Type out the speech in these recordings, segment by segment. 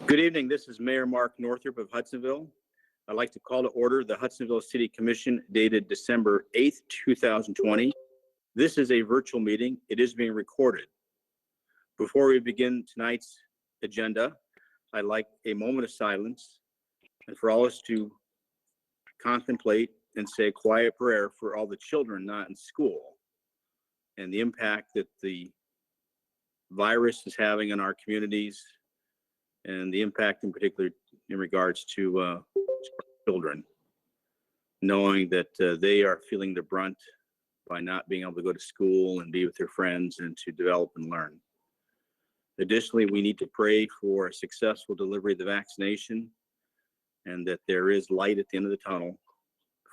Good evening. This is Mayor Mark Northrup of Hudsonville. I'd like to call to order the Hudsonville City Commission dated December 8th, 2020. This is a virtual meeting. It is being recorded. Before we begin tonight's agenda, I'd like a moment of silence and for all us to contemplate and say a quiet prayer for all the children not in school and the impact that the virus is having on our communities and the impact in particular in regards to children, knowing that they are feeling the brunt by not being able to go to school and be with their friends and to develop and learn. Additionally, we need to pray for a successful delivery of the vaccination and that there is light at the end of the tunnel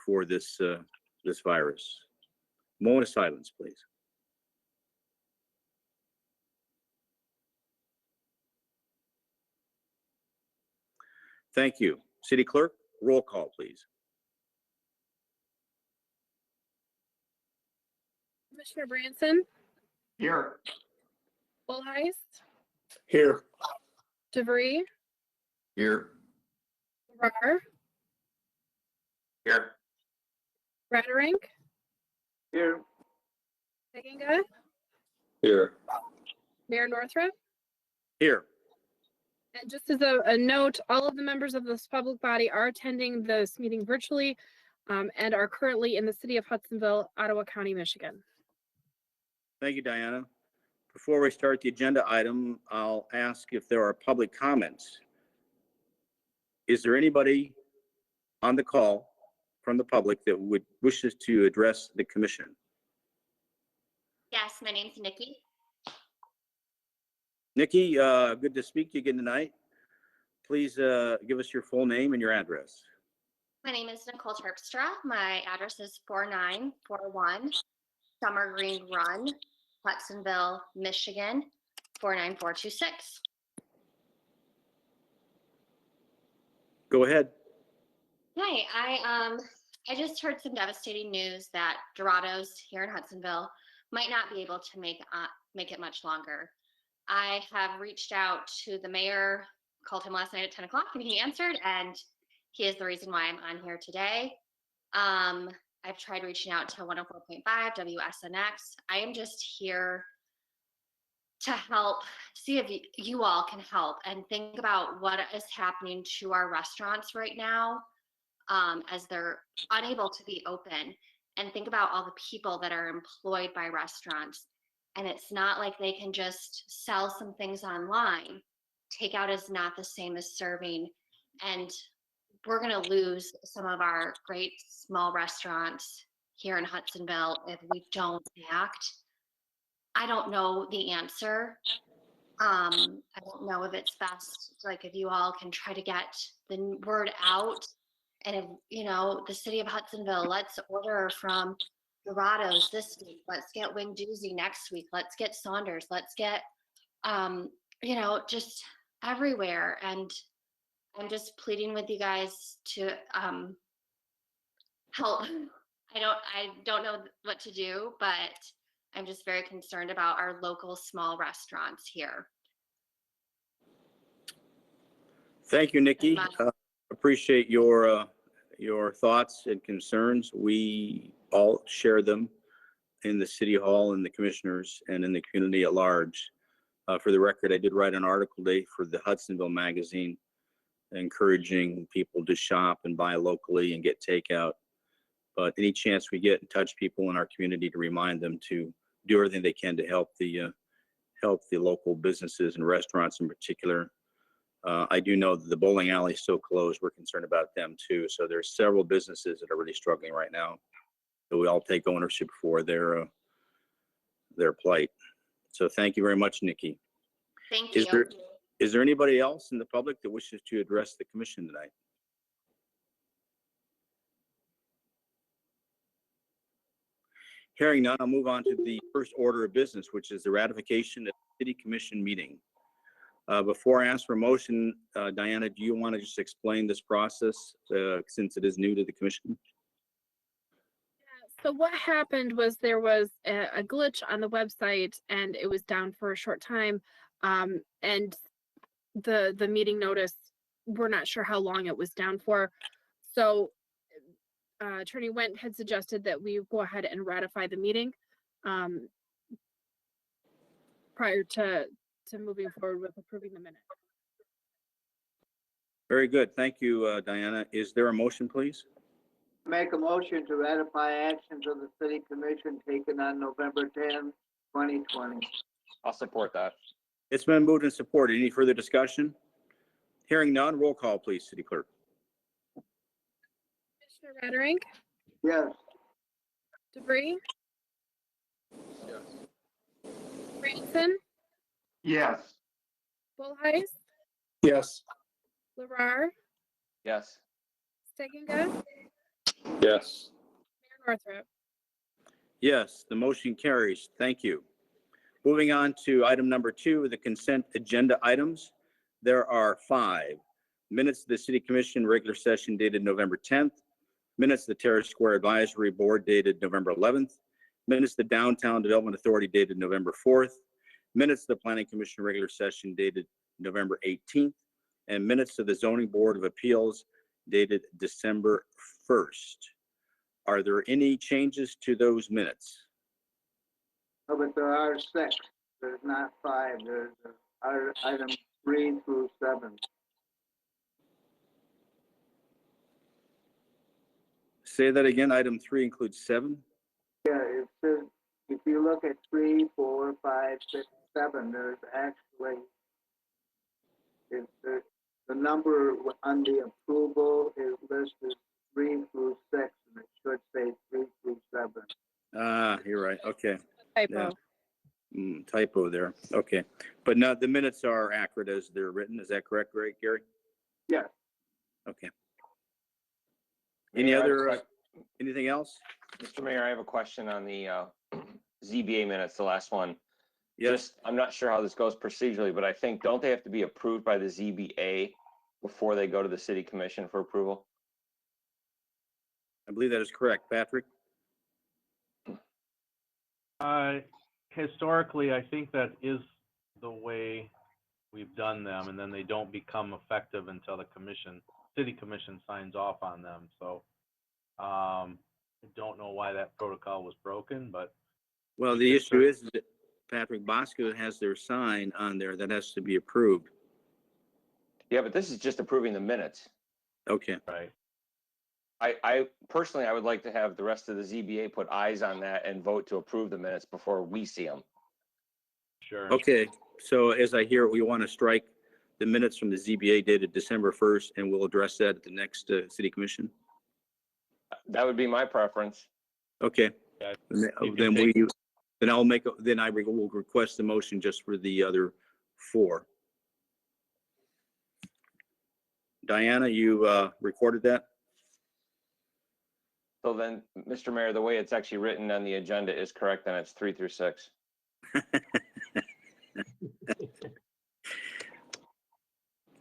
for this virus. Moment of silence, please. Thank you. City Clerk, roll call, please. Commissioner Branson, Here. Authorize, Here. DeVries, Here. Farrar, Here. Raderink, Here. Seginga, Here. Mayor Northrup. Here. And just as a note, all of the members of this public body are attending this meeting virtually and are currently in the city of Hudsonville, Ottawa County, Michigan. Thank you, Diana. Before we start the agenda item, I'll ask if there are public comments. Is there anybody on the call from the public that wishes to address the commission? Yes, my name's Nikki. Nikki, good to speak to you again tonight. Please give us your full name and your address. My name is Nicole Terpstra. My address is 4941 Summer Green Run, Hudsonville, Michigan, 49426. Go ahead. Hi, I just heard some devastating news that Dorados here in Hudsonville might not be able to make it much longer. I have reached out to the mayor, called him last night at 10 o'clock, and he answered, and he is the reason why I'm on here today. I've tried reaching out to 104.5 WSNX. I am just here to help, see if you all can help and think about what is happening to our restaurants right now as they're unable to be open, and think about all the people that are employed by restaurants. And it's not like they can just sell some things online. Takeout is not the same as serving. And we're going to lose some of our great small restaurants here in Hudsonville if we don't act. I don't know the answer. I don't know if it's best, like if you all can try to get the word out. And if, you know, the city of Hudsonville, let's order from Dorados this week. Let's get Wing Doozy next week. Let's get Saunders. Let's get, you know, just everywhere. And I'm just pleading with you guys to help. I don't know what to do, but I'm just very concerned about our local small restaurants here. Thank you, Nikki. Appreciate your thoughts and concerns. We all share them in the City Hall and the commissioners and in the community at large. For the record, I did write an article today for the Hudsonville magazine encouraging people to shop and buy locally and get takeout. But any chance we get and touch people in our community to remind them to do everything they can to help the local businesses and restaurants in particular. I do know that the bowling alley is still closed. We're concerned about them too. So there's several businesses that are really struggling right now that we all take ownership for their plight. So thank you very much, Nikki. Thank you. Is there anybody else in the public that wishes to address the commission tonight? Hearing none, I'll move on to the first order of business, which is the ratification of the City Commission meeting. Before I ask for a motion, Diana, do you want to just explain this process since it is new to the commission? So what happened was there was a glitch on the website and it was down for a short time. And the meeting notice, we're not sure how long it was down for. So Attorney Wendt had suggested that we go ahead and ratify the meeting prior to moving forward with approving the minute. Very good. Thank you, Diana. Is there a motion, please? Make a motion to ratify actions of the city commission taken on November 10, 2020. I'll support that. It's been moved and supported. Any further discussion? Hearing none, roll call, please, City Clerk. Commissioner Raderink, Yes. DeVries, Yes. Branson, Yes. Bullheis, Yes. Larar, Yes. Steginga, Yes. Mayor Northrup. Yes, the motion carries. Thank you. Moving on to item number 2, the consent agenda items. There are 5. Minutes of the City Commission regular session dated November 10th. Minutes of the Terrace Square Advisory Board dated November 11th. Minutes of the Downtown Development Authority dated November 4th. Minutes of the Planning Commission regular session dated November 18th. And minutes of the Zoning Board of Appeals dated December 1st. Are there any changes to those minutes? Oh, but there are 6. There's not 5. There's item 3 through 7. Say that again. Item 3 includes 7. Yeah, it says, if you look at 3, 4, 5, 6, 7, there's actually, the number on the approval is listed 3 through 6, and it should say 3 through 7. You're right. Okay. Typo. Typo there. Okay. But no, the minutes are accurate as they're written. Is that correct, Gary? Yes. Okay. Mayor, Any I have a other, anything else? Mr. Mayor, I have a question on the ZBA minutes, the last one. Yes, Just, I'm not sure how this goes procedurally, but I think, don't they have to be approved by the ZBA before they go to the city commission for approval? I believe that is correct. Patrick? Historically, I think that is the way we've done them, and then they don't become effective until the city commission signs off on them. So I don't know why that protocol was broken, but Well, the issue is that Patrick Bosco has their sign on there that has to be approved. Yeah, but this is just approving the minutes. Okay. right. I personally, I would like to have the rest of the ZBA put eyes on that and vote to approve the minutes before we see them. Sure. Okay. So as I hear, we want to strike the minutes from the ZBA dated December 1st, and we'll address that at the next city commission. That would be my preference. Okay. Yeah, Then I will request the motion just for the other 4. Diana, you recorded that? So then, Mr. Mayor, the way it's actually written on the agenda is correct, and it's 3 through 6.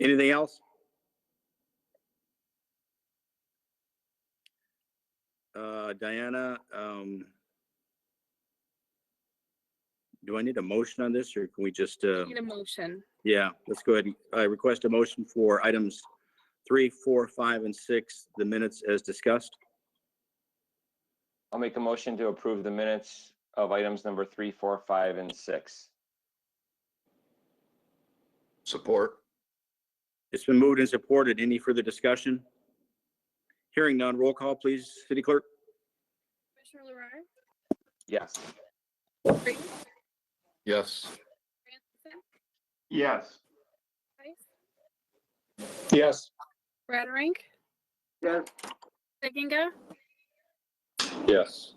Anything else? Diana, do I need a motion on this, or can we just, Need a motion. yeah, let's go ahead. I request a motion for items 3, 4, 5, and 6, the minutes as discussed. I'll make a motion to approve the minutes of items number 3, 4, 5, and 6. Support. It's been moved and supported. Any further discussion? Hearing none, roll call, please, City Clerk. Commissioner Larar, Yes. DeVries, Yes. Branson, Yes. Bullheis, Yes. Raderink, Yes. Steginga, Yes.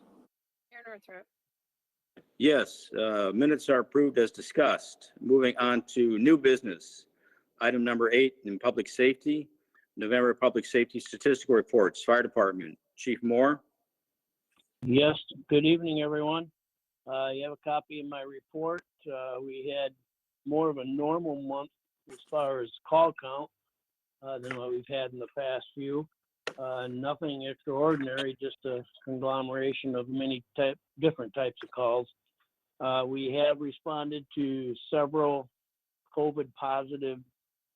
Mayor Northrup. Yes, minutes are approved as discussed. Moving on to new business. Item number 8 in public safety, November Public Safety Statistical Reports, Fire Department, Chief Moore. Yes, good evening, everyone. You have a copy of my report. We had more of a normal month as far as call count than what we've had in the past few. Nothing extraordinary, just a conglomeration of many different types of calls. We have responded to several COVID positive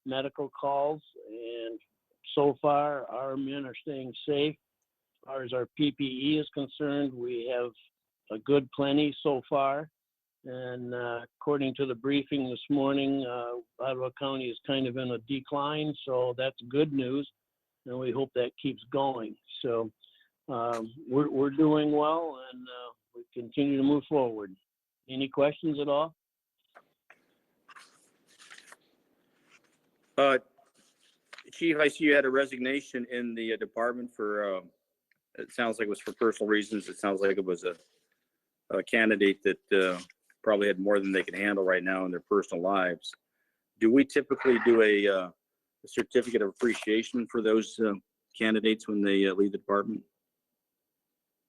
medical calls, and so far our men are staying safe. As far as our PPE is concerned, we have a good plenty so far. And according to the briefing this morning, Ottawa County is kind of in a decline, so that's good news, and we hope that keeps going. So we're doing well, and we continue to move forward. Any questions at all? Chief, I see you had a resignation in the department for, it sounds like it was for personal reasons. It sounds like it was a candidate that probably had more than they could handle right now in their personal lives. Do we typically do a certificate of appreciation for those candidates when they leave the department?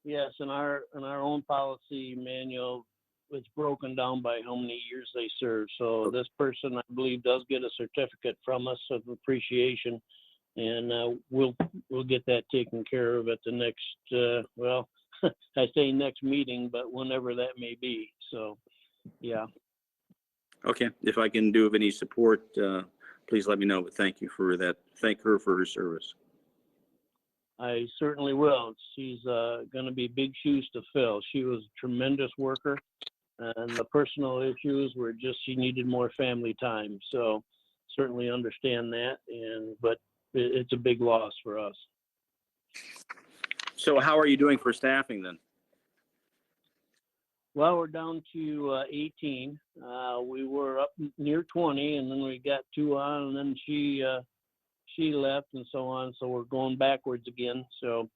Yes, in our own policy manual, it's broken down by how many years they serve. So this person, I believe, does get a certificate from us of appreciation, and we'll get that taken care of at the next, well, I say next meeting, but whenever that may be. So, yeah. Okay, if I can do of any support, please let me know, but thank you for that. Thank her for her service. I certainly will. She's going to be big shoes to fill. She was a tremendous worker, and the personal issues were just she needed more family time. So certainly understand that, but it's a big loss for us. So how are you doing for staffing then? Well, we're down to 18. We were up near 20, and then we got 2 on, and then she left and so on. So we're going backwards again. So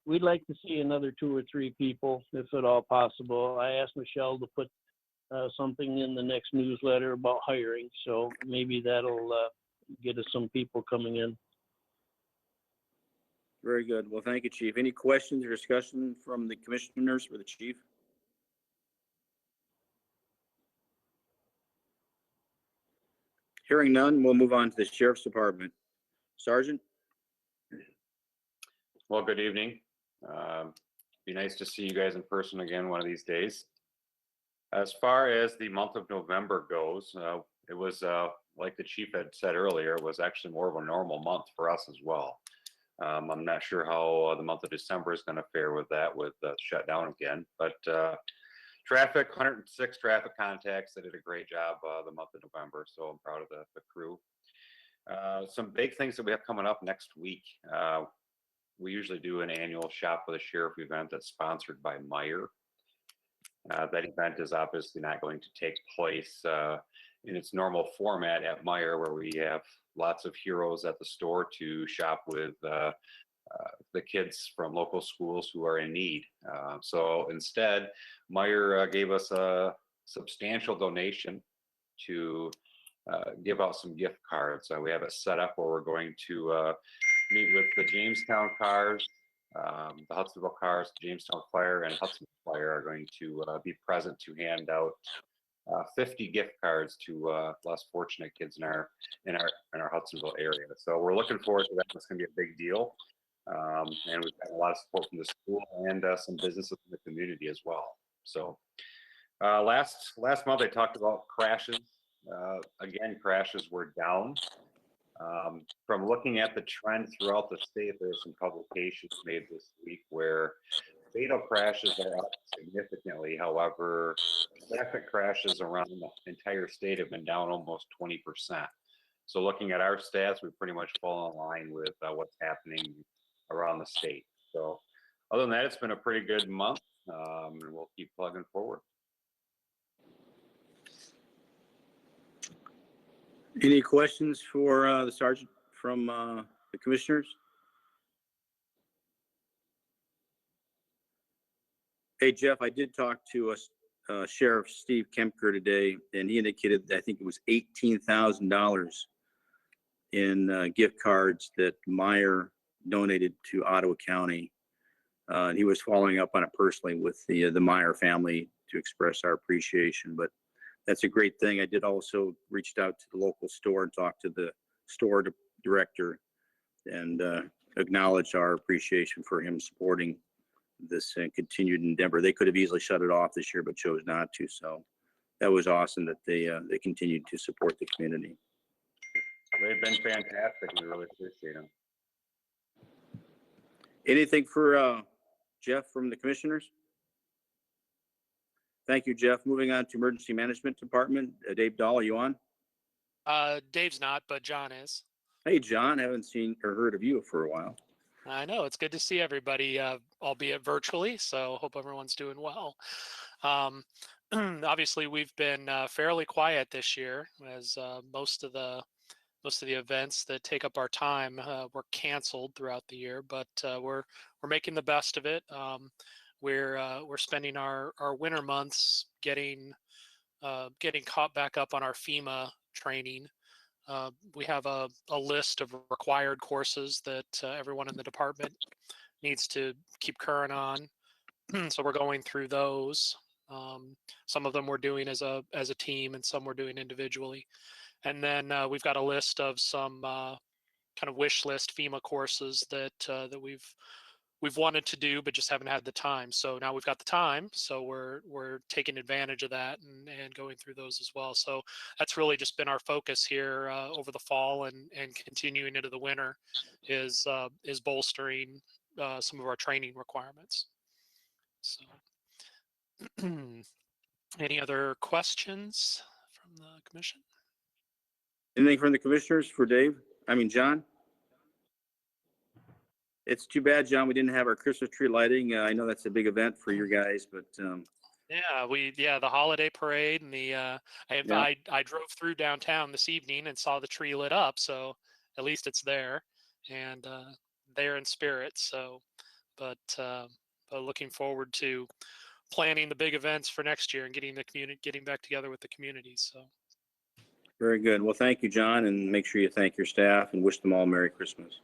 we'd like to see another 2 or 3 people, if at all possible. I asked Michelle to put something in the next newsletter about hiring. So maybe that'll get us some people coming in. Very good. Well, thank you, Chief. Any questions or discussion from the commissioners for the chief? Hearing none, we'll move on to the Sheriff's Department. Sergeant? Well, good evening. Be nice to see you guys in person again one of these days. As far as the month of November goes, it was, like the chief had said earlier, it was actually more of a normal month for us as well. I'm not sure how the month of December is going to fare with that, with shut down again, but traffic, 106 traffic contacts. They did a great job the month of November, so I'm proud of the crew. Some big things that we have coming up next week. We usually do an annual Shop with the Sheriff event that's sponsored by Meijer. That event is obviously not going to take place in its normal format at Meijer, where we have lots of heroes at the store to shop with the kids from local schools who are in need. So instead, Meijer gave us a substantial donation to give out some gift cards. We have it set up where we're going to meet with the Jamestown Cars, the Hudsonville Cars, the Jamestown Fire, and Hudsonville Fire are going to be present to hand out 50 gift cards to less fortunate kids in our Hudsonville area. So we're looking forward to that. It's going to be a big deal, and we've got a lot of support from the school and some businesses in the community as well. So last month I talked about crashes. Again, crashes were down. From looking at the trend throughout the state, there's some publications made this week where fatal crashes are up significantly. However, traffic crashes around the entire state have been down almost 20%. So looking at our stats, we pretty much fall in line with what's happening around the state. So other than that, it's been a pretty good month, and we'll keep plugging forward. Any questions for the sergeant from the commissioners? Hey, Jeff, I did talk to Sheriff Steve Kempker today, and he indicated that I think it was $18,000 in gift cards that Meijer donated to Ottawa County. And he was following up on it personally with the Meijer family to express our appreciation. But that's a great thing. I did also reached out to the local store and talked to the store director and acknowledged our appreciation for him supporting this continued endeavor. They could have easily shut it off this year, but chose not to. So that was awesome that they continued to support the community. They've been fantastic. We really appreciate them. Anything for Jeff from the commissioners? Thank you, Jeff. Moving on to Emergency Management Department. Dave Dahl, are you on? Dave's not, but John is. Hey, John, haven't seen or heard of you for a while. I know, it's good to see everybody, albeit virtually, so hope everyone's doing well. Obviously, we've been fairly quiet this year, as most of the events that take up our time were canceled throughout the year, but we're making the best of it. We're spending our winter months getting caught back up on our FEMA training. We have a list of required courses that everyone in the department needs to keep current on. So we're going through those. Some of them we're doing as a team, and some we're doing individually. And then we've got a list of some kind of wish list FEMA courses that we've wanted to do, but just haven't had the time. So now we've got the time, so we're taking advantage of that and going through those as well. So that's really just been our focus here over the fall and continuing into the winter is bolstering some of our training requirements. So any other questions from the commission? Anything from the commissioners for Dave? I mean, John? It's too bad, John, we didn't have our Christmas tree lighting. I know that's a big event for your guys, but Yeah, the holiday parade and the I drove through downtown this evening and saw the tree lit up, so at least it's there and there in spirit. So, but looking forward to planning the big events for next year and getting back together with the community. So. very good. Well, thank you, John, and make sure you thank your staff and wish them all Merry Christmas.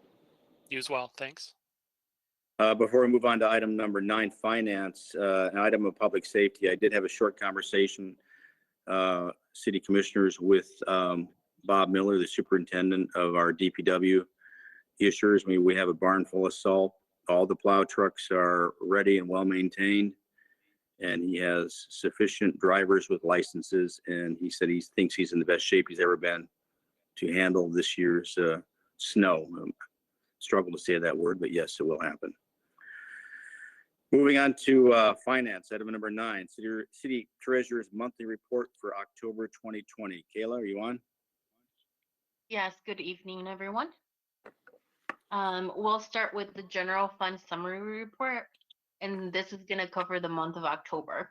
You as well. Thanks. Before we move on to item number 9, finance, an item of public safety, I did have a short conversation, city commissioners, with Bob Miller, the superintendent of our DPW. He assures me we have a barn full of salt. All the plow trucks are ready and well maintained, and he has sufficient drivers with licenses. And he said he thinks he's in the best shape he's ever been to handle this year's snow. Struggle to say that word, but yes, it will happen. Moving on to finance, item number 9, city treasurer's monthly report for October 2020. Kayla, are you on? Yes, good evening, everyone. We'll start with the general fund summary report, and this is going to cover the month of October.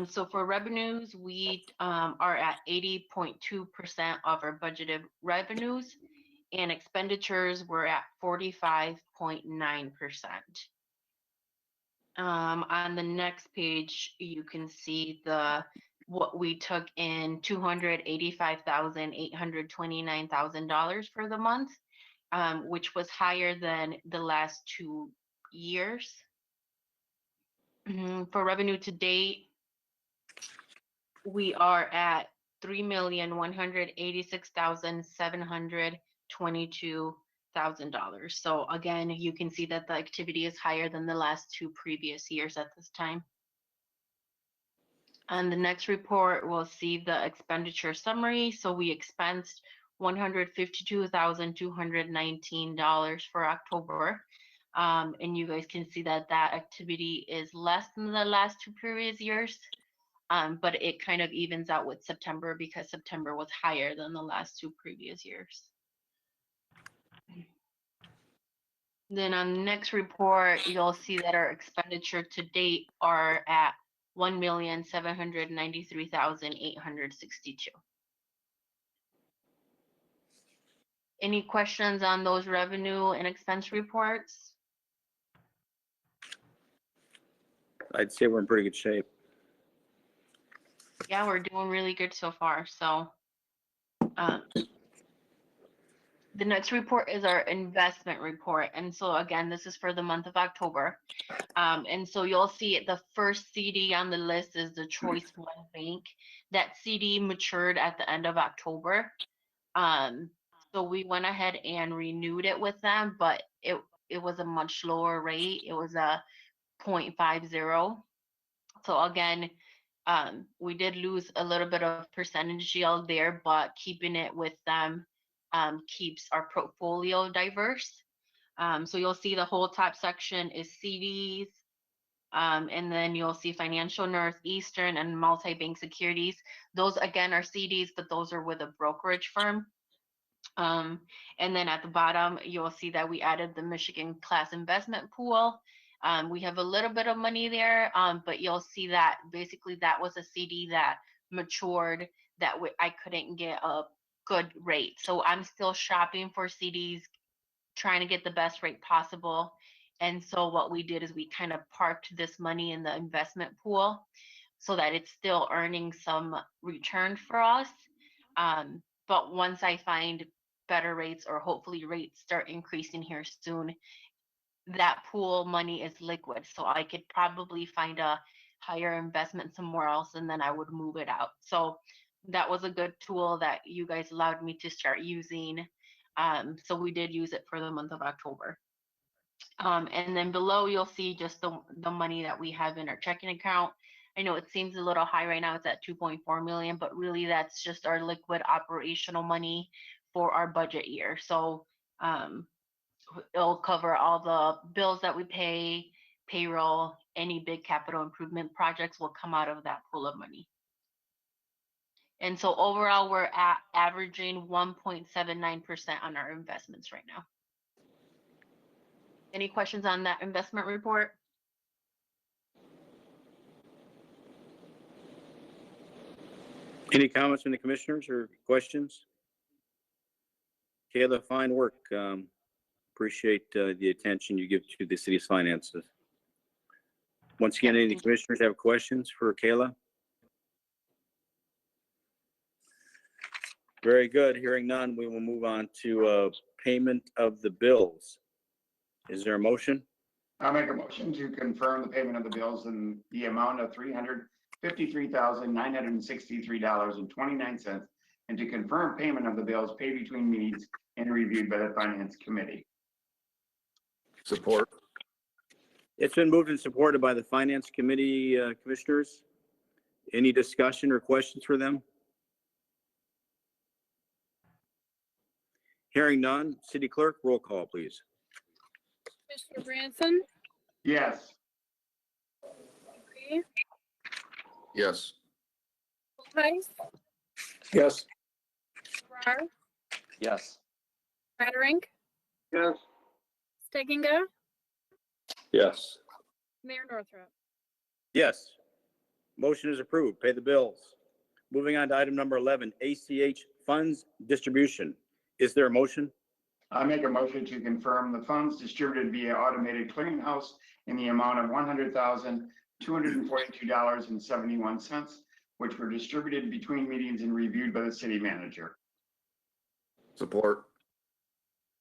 So for revenues, we are at 80.2% of our budgeted revenues, and expenditures were at 45.9%. On the next page, you can see what we took in $285,829,000 for the month, which was higher than the last 2 years. For revenue to date, we are at $3,186,722,000. So again, you can see that the activity is higher than the last 2 previous years at this time. On the next report, we'll see the expenditure summary. So we expensed $152,219 for October. And you guys can see that activity is less than the last 2 previous years. But it kind of evens out with September because September was higher than the last 2 previous years. Then on the next report, you'll see that our expenditure to date are at $1,793,862. Any questions on those revenue and expense reports? I'd say we're in pretty good shape. Yeah, we're doing really good so far. So the next report is our investment report. And so again, this is for the month of October. And so you'll see the first CD on the list is the Choice One Bank. That CD matured at the end of October. So we went ahead and renewed it with them, but it was a much lower rate. It was a 0.50. So again, we did lose a little bit of percentage yield there, but keeping it with them keeps our portfolio diverse. So you'll see the whole top section is CDs. And then you'll see Financial Northeastern and multi-bank securities. Those again are CDs, but those are with a brokerage firm. And then at the bottom, you'll see that we added the Michigan Class Investment Pool. We have a little bit of money there, but you'll see that basically that was a CD that matured that I couldn't get a good rate. So I'm still shopping for CDs, trying to get the best rate possible. And so what we did is we kind of parked this money in the investment pool so that it's still earning some return for us. But once I find better rates, or hopefully rates start increasing here soon, that pool money is liquid. So I could probably find a higher investment somewhere else and then I would move it out. So that was a good tool that you guys allowed me to start using. So we did use it for the month of October. And then below you'll see just the money that we have in our checking account. I know it seems a little high right now, it's at 2.4 million, but really that's just our liquid operational money for our budget year. So it'll cover all the bills that we pay, payroll, any big capital improvement projects will come out of that pool of money. And so overall, we're at averaging 1.79% on our investments right now. Any questions on that investment report? Any comments from the commissioners or questions? Kayla, fine work. Appreciate the attention you give to the city's finances. Once again, any commissioners have questions for Kayla? Very good. Hearing none, we will move on to payment of the bills. Is there a motion? I'll make a motion to confirm the payment of the bills in the amount of $353,963.29, and to confirm payment of the bills paid between meetings and reviewed by the Finance Committee. Support. It's been moved and supported by the Finance Committee commissioners. Any discussion or questions for them? Hearing none, City Clerk, roll call, please. Commissioner Branson, Yes. Dupree, Yes. Holtheis, Yes. Farrar, Yes. Rotterink, yes, Stigginga, Yes. Mayor Northrop. Yes. Motion is approved. Pay the bills. Moving on to item number 11, ACH funds distribution. Is there a motion? I make a motion to confirm the funds distributed via automated clearinghouse in the amount of $100,242.71, which were distributed between meetings and reviewed by the city manager. Support.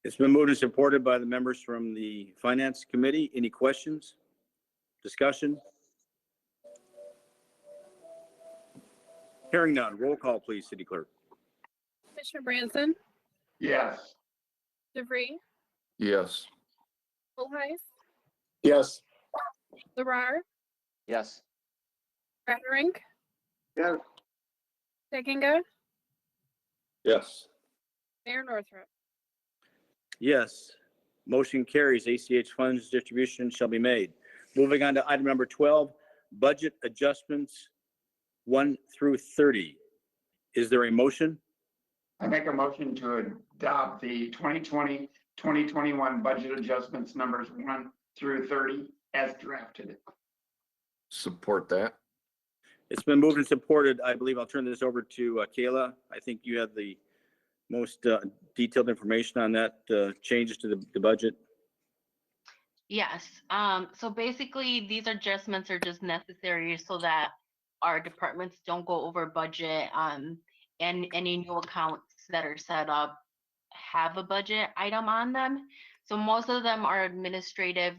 It's been moved and supported by the members from the Finance Committee. Any questions? Discussion? Hearing none. Roll call, please, City Clerk. Commissioner Branson, Yes. Dupree, Yes. Holtheis, Yes. Farrar, Yes. Rotterink, yes, Stigginga, Yes. Mayor Northrop. Yes. Motion carries. ACH funds distribution shall be made. Moving on to item number 12, budget adjustments 1 through 30. Is there a motion? I make a motion to adopt the 2020-2021 budget adjustments numbers 1 through 30 as drafted. Support that. It's been moved and supported. I believe I'll turn this over to Kayla. I think you have the most detailed information on that, changes to the budget. Yes. So basically, these adjustments are just necessary so that our departments don't go over budget. And any new accounts that are set up have a budget item on them. So most of them are administrative.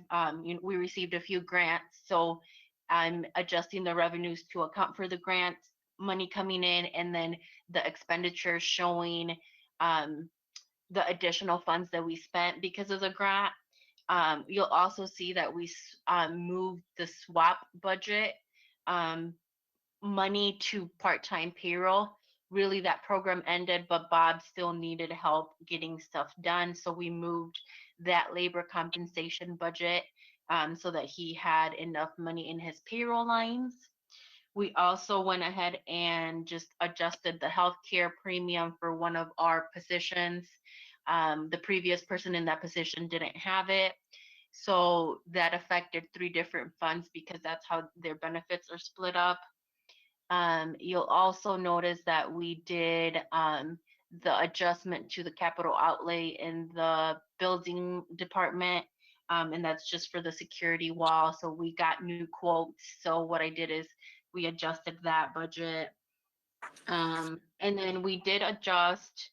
We received a few grants, so I'm adjusting the revenues to account for the grants money coming in, and then the expenditures showing the additional funds that we spent because of the grant. You'll also see that we moved the swap budget money to part-time payroll. really that program ended, but Bob still needed help getting stuff done. So we moved that labor compensation budget so that he had enough money in his payroll lines. We also went ahead and just adjusted the healthcare premium for one of our positions. The previous person in that position didn't have it. So that affected 3 different funds because that's how their benefits are split up. You'll also notice that we did the adjustment to the capital outlay in the building department. And that's just for the security wall. So we got new quotes. So what I did is we adjusted that budget. And then we did adjust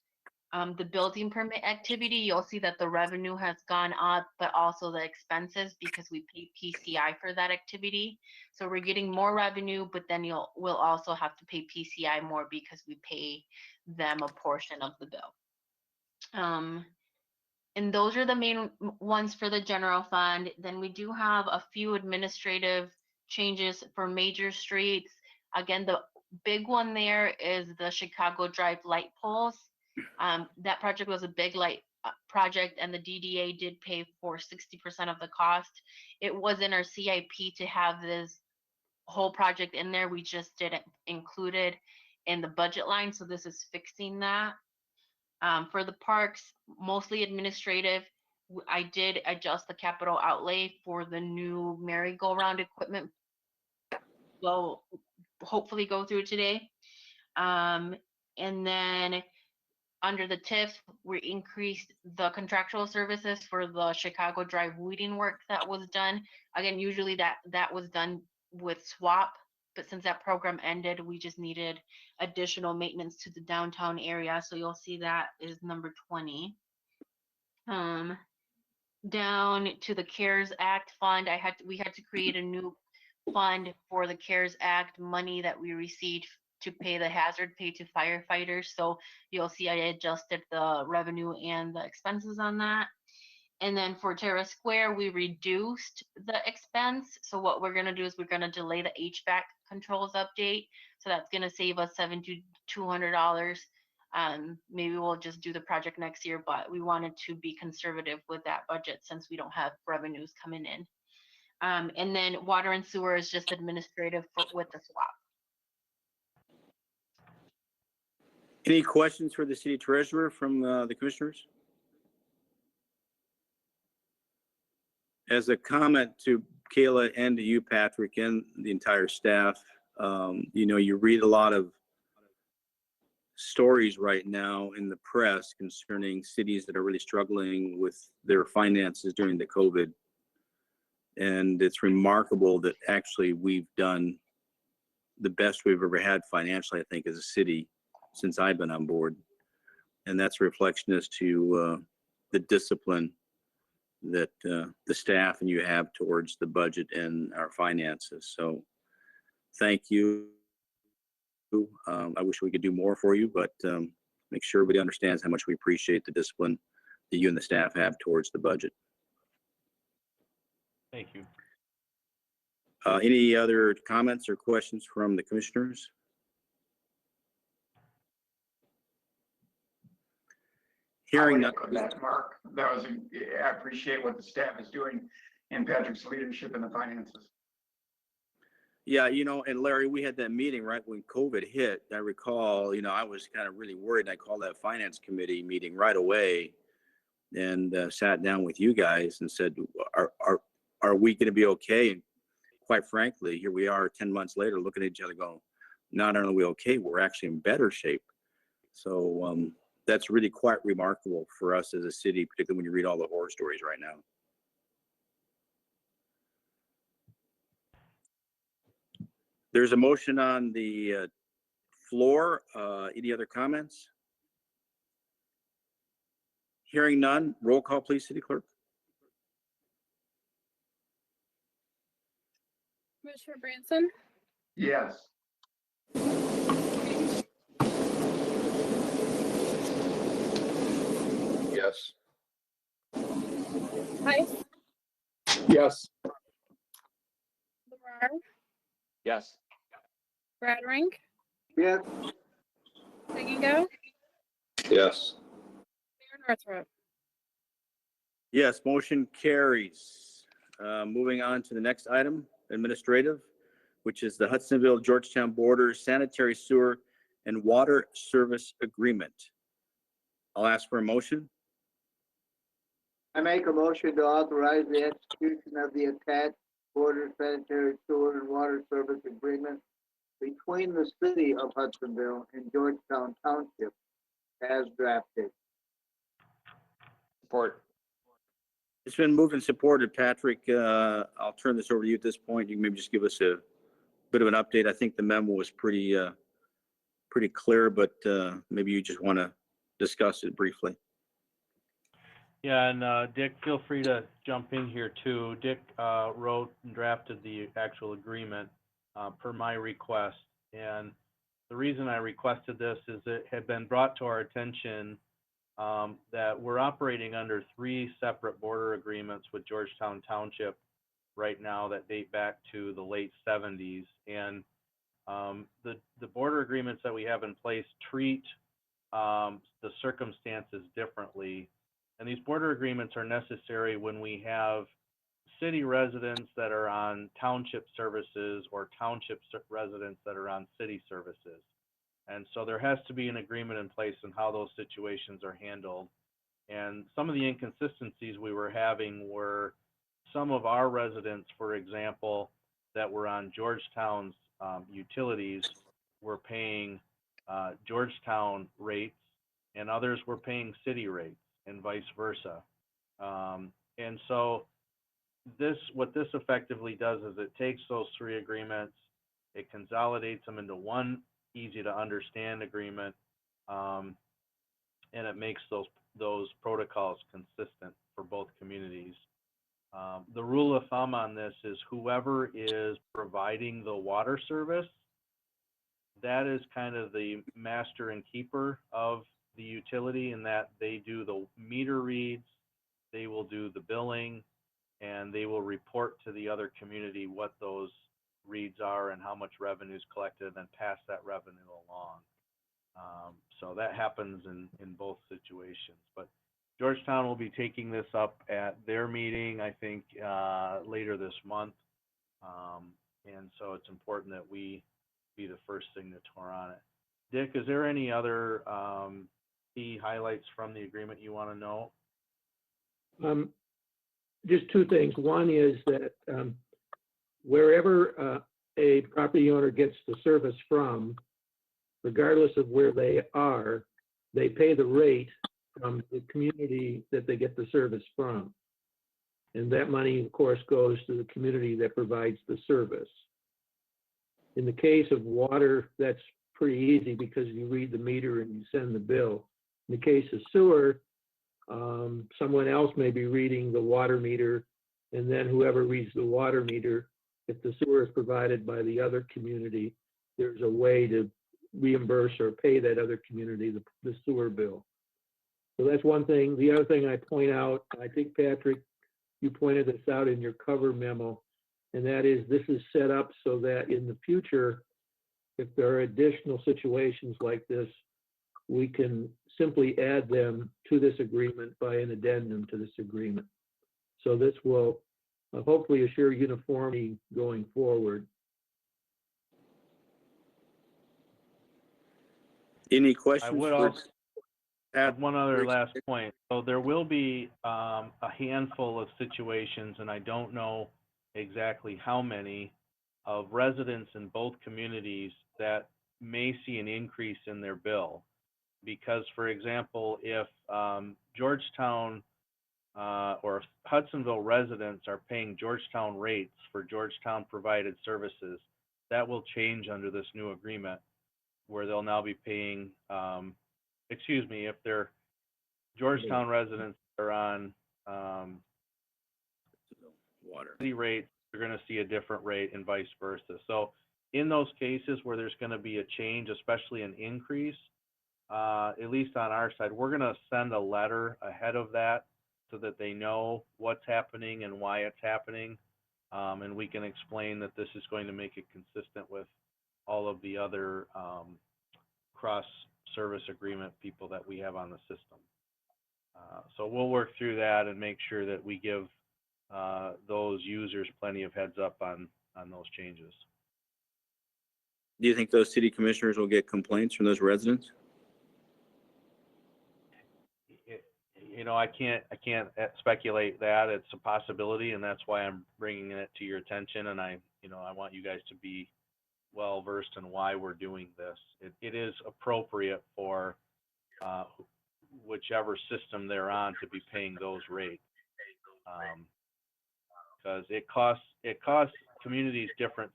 the building permit activity. You'll see that the revenue has gone up, but also the expenses because we pay PCI for that activity. So we're getting more revenue, but then we'll also have to pay PCI more because we pay them a portion of the bill. And those are the main ones for the general fund. Then we do have a few administrative changes for major streets. Again, the big one there is the Chicago Drive light poles. That project was a big light project and the DDA did pay for 60% of the cost. It was in our CIP to have this whole project in there. We just didn't include it in the budget line. So this is fixing that. For the parks, mostly administrative, I did adjust the capital outlay for the new merry-go-round equipment. Will hopefully go through today. And then under the TIF, we increased the contractual services for the Chicago Drive weeding work that was done. Again, usually that was done with swap, but since that program ended, we just needed additional maintenance to the downtown area. So you'll see that is number 20. Down to the CARES Act fund, we had to create a new fund for the CARES Act money that we received to pay the hazard pay to firefighters. So you'll see I adjusted the revenue and the expenses on that. And then for Terra Square, we reduced the expense. So what we're gonna do is we're gonna delay the HVAC controls update. So that's gonna save us $7,200. Maybe we'll just do the project next year, but we wanted to be conservative with that budget since we don't have revenues coming in. And then water and sewer is just administrative with the swap. Any questions for the city treasurer from the commissioners? As a comment to Kayla and to you, Patrick, and the entire staff, you read a lot of stories right now in the press concerning cities that are really struggling with their finances during the COVID. And it's remarkable that actually we've done the best we've ever had financially, I think, as a city since I've been on board. And that's a reflection as to the discipline that the staff and you have towards the budget and our finances. So thank you. I wish we could do more for you, but make sure everybody understands how much we appreciate the discipline that you and the staff have towards the budget. Thank you. Any other comments or questions from the commissioners? Hearing none. That, Mark, I appreciate what the staff is doing and Patrick's leadership in the finances. Yeah, and Larry, we had that meeting right when COVID hit. I recall, I was kind of really worried. I called that finance committee meeting right away and sat down with you guys and said, are we going to be okay? And quite frankly, here we are 10 months later looking at each other going, not only are we okay, we're actually in better shape. So that's really quite remarkable for us as a city, particularly when you read all the horror stories right now. There's a motion on the floor. Any other comments? Hearing none, roll call, please, City Clerk. Commissioner Branson, Yes. Yes. Heiss, Yes. Lamar, Yes. Bradrink, Yes. Dingingo, Yes. Mayor Northrop. Yes, motion carries. Moving on to the next item, administrative, which is the Hudsonville Georgetown Border Sanitary Sewer and Water Service Agreement. I'll ask for a motion. I make a motion to authorize the execution of the attached border sanitary sewer and water service agreement between the city of Hudsonville and Georgetown Township as drafted. Support. It's been moved and supported. Patrick, I'll turn this over to you at this point. You can maybe just give us a bit of an update. I think the memo was pretty clear, but maybe you just want to discuss it briefly. Yeah, and Dick, feel free to jump in here too. Dick wrote and drafted the actual agreement per my request. And the reason I requested this is it had been brought to our attention that we're operating under 3 separate border agreements with Georgetown Township right now that date back to the late 70s. And the border agreements that we have in place treat the circumstances differently. And these border agreements are necessary when we have city residents that are on township services or township residents that are on city services. And so there has to be an agreement in place on how those situations are handled. And some of the inconsistencies we were having were some of our residents, for example, that were on Georgetown's utilities were paying Georgetown rates and others were paying city rates and vice versa. And so what this effectively does is it takes those 3 agreements, it consolidates them into one easy to understand agreement, and it makes those protocols consistent for both communities. The rule of thumb on this is whoever is providing the water service, that is kind of the master and keeper of the utility, in that they do the meter reads, they will do the billing, and they will report to the other community what those reads are and how much revenue is collected, and then pass that revenue along. So that happens in both situations. But Georgetown will be taking this up at their meeting, I think, later this month. And so it's important that we be the first signator on it. Dick, is there any other key highlights from the agreement you want to know? Just 2 things. One is that wherever a property owner gets the service from, regardless of where they are, they pay the rate from the community that they get the service from. And that money, of course, goes to the community that provides the service. In the case of water, that's pretty easy because you read the meter and you send the bill. In the case of sewer, someone else may be reading the water meter, and then whoever reads the water meter, if the sewer is provided by the other community, there's a way to reimburse or pay that other community the sewer bill. So that's one thing. The other thing I point out, I think, Patrick, you pointed this out in your cover memo, and that is this is set up so that in the future, if there are additional situations like this, we can simply add them to this agreement by an addendum to this agreement. So this will hopefully assure uniformity going forward. Any questions? I would also add one other last point. So there will be a handful of situations, and I don't know exactly how many, of residents in both communities that may see an increase in their bill. Because, for example, if Georgetown or Hudsonville residents are paying Georgetown rates for Georgetown provided services, that will change under this new agreement, where they'll now be paying, if they're Georgetown residents are on water city rates, they're going to see a different rate and vice versa. So in those cases where there's going to be a change, especially an increase, at least on our side, we're going to send a letter ahead of that so that they know what's happening and why it's happening. And we can explain that this is going to make it consistent with all of the other cross service agreement people that we have on the system. So we'll work through that and make sure that we give those users plenty of heads up on those changes. Do you think those city commissioners will get complaints from those residents? You know, I can't speculate that. It's a possibility, and that's why I'm bringing it to your attention. And I want you guys to be well versed in why we're doing this. It is appropriate for whichever system they're on to be paying those rates, because it costs communities different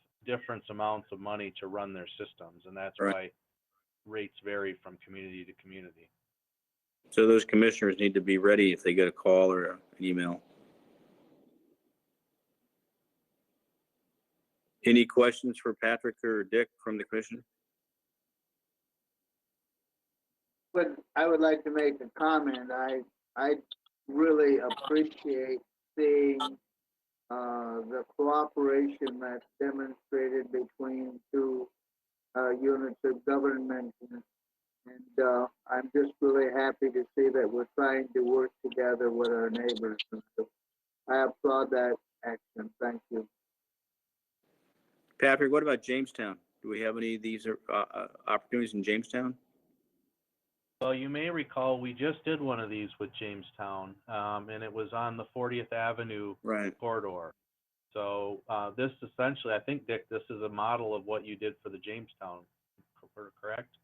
amounts of money to run their systems, and that's Right. why rates vary from community to community. So those commissioners need to be ready if they get a call or an email. Any questions for Patrick or Dick from the commission? But I would like to make a comment. I really appreciate seeing the cooperation that's demonstrated between two units of government. And I'm just really happy to see that we're trying to work together with our neighbors. And so I applaud that action. Thank you. Patrick, what about Jamestown? Do we have any of these opportunities in Jamestown? Well, you may recall we just did one of these with Jamestown, and it was on the 40th Avenue corridor. So this essentially, I think, Dick, this is a model of what you did for the Jamestown, correct?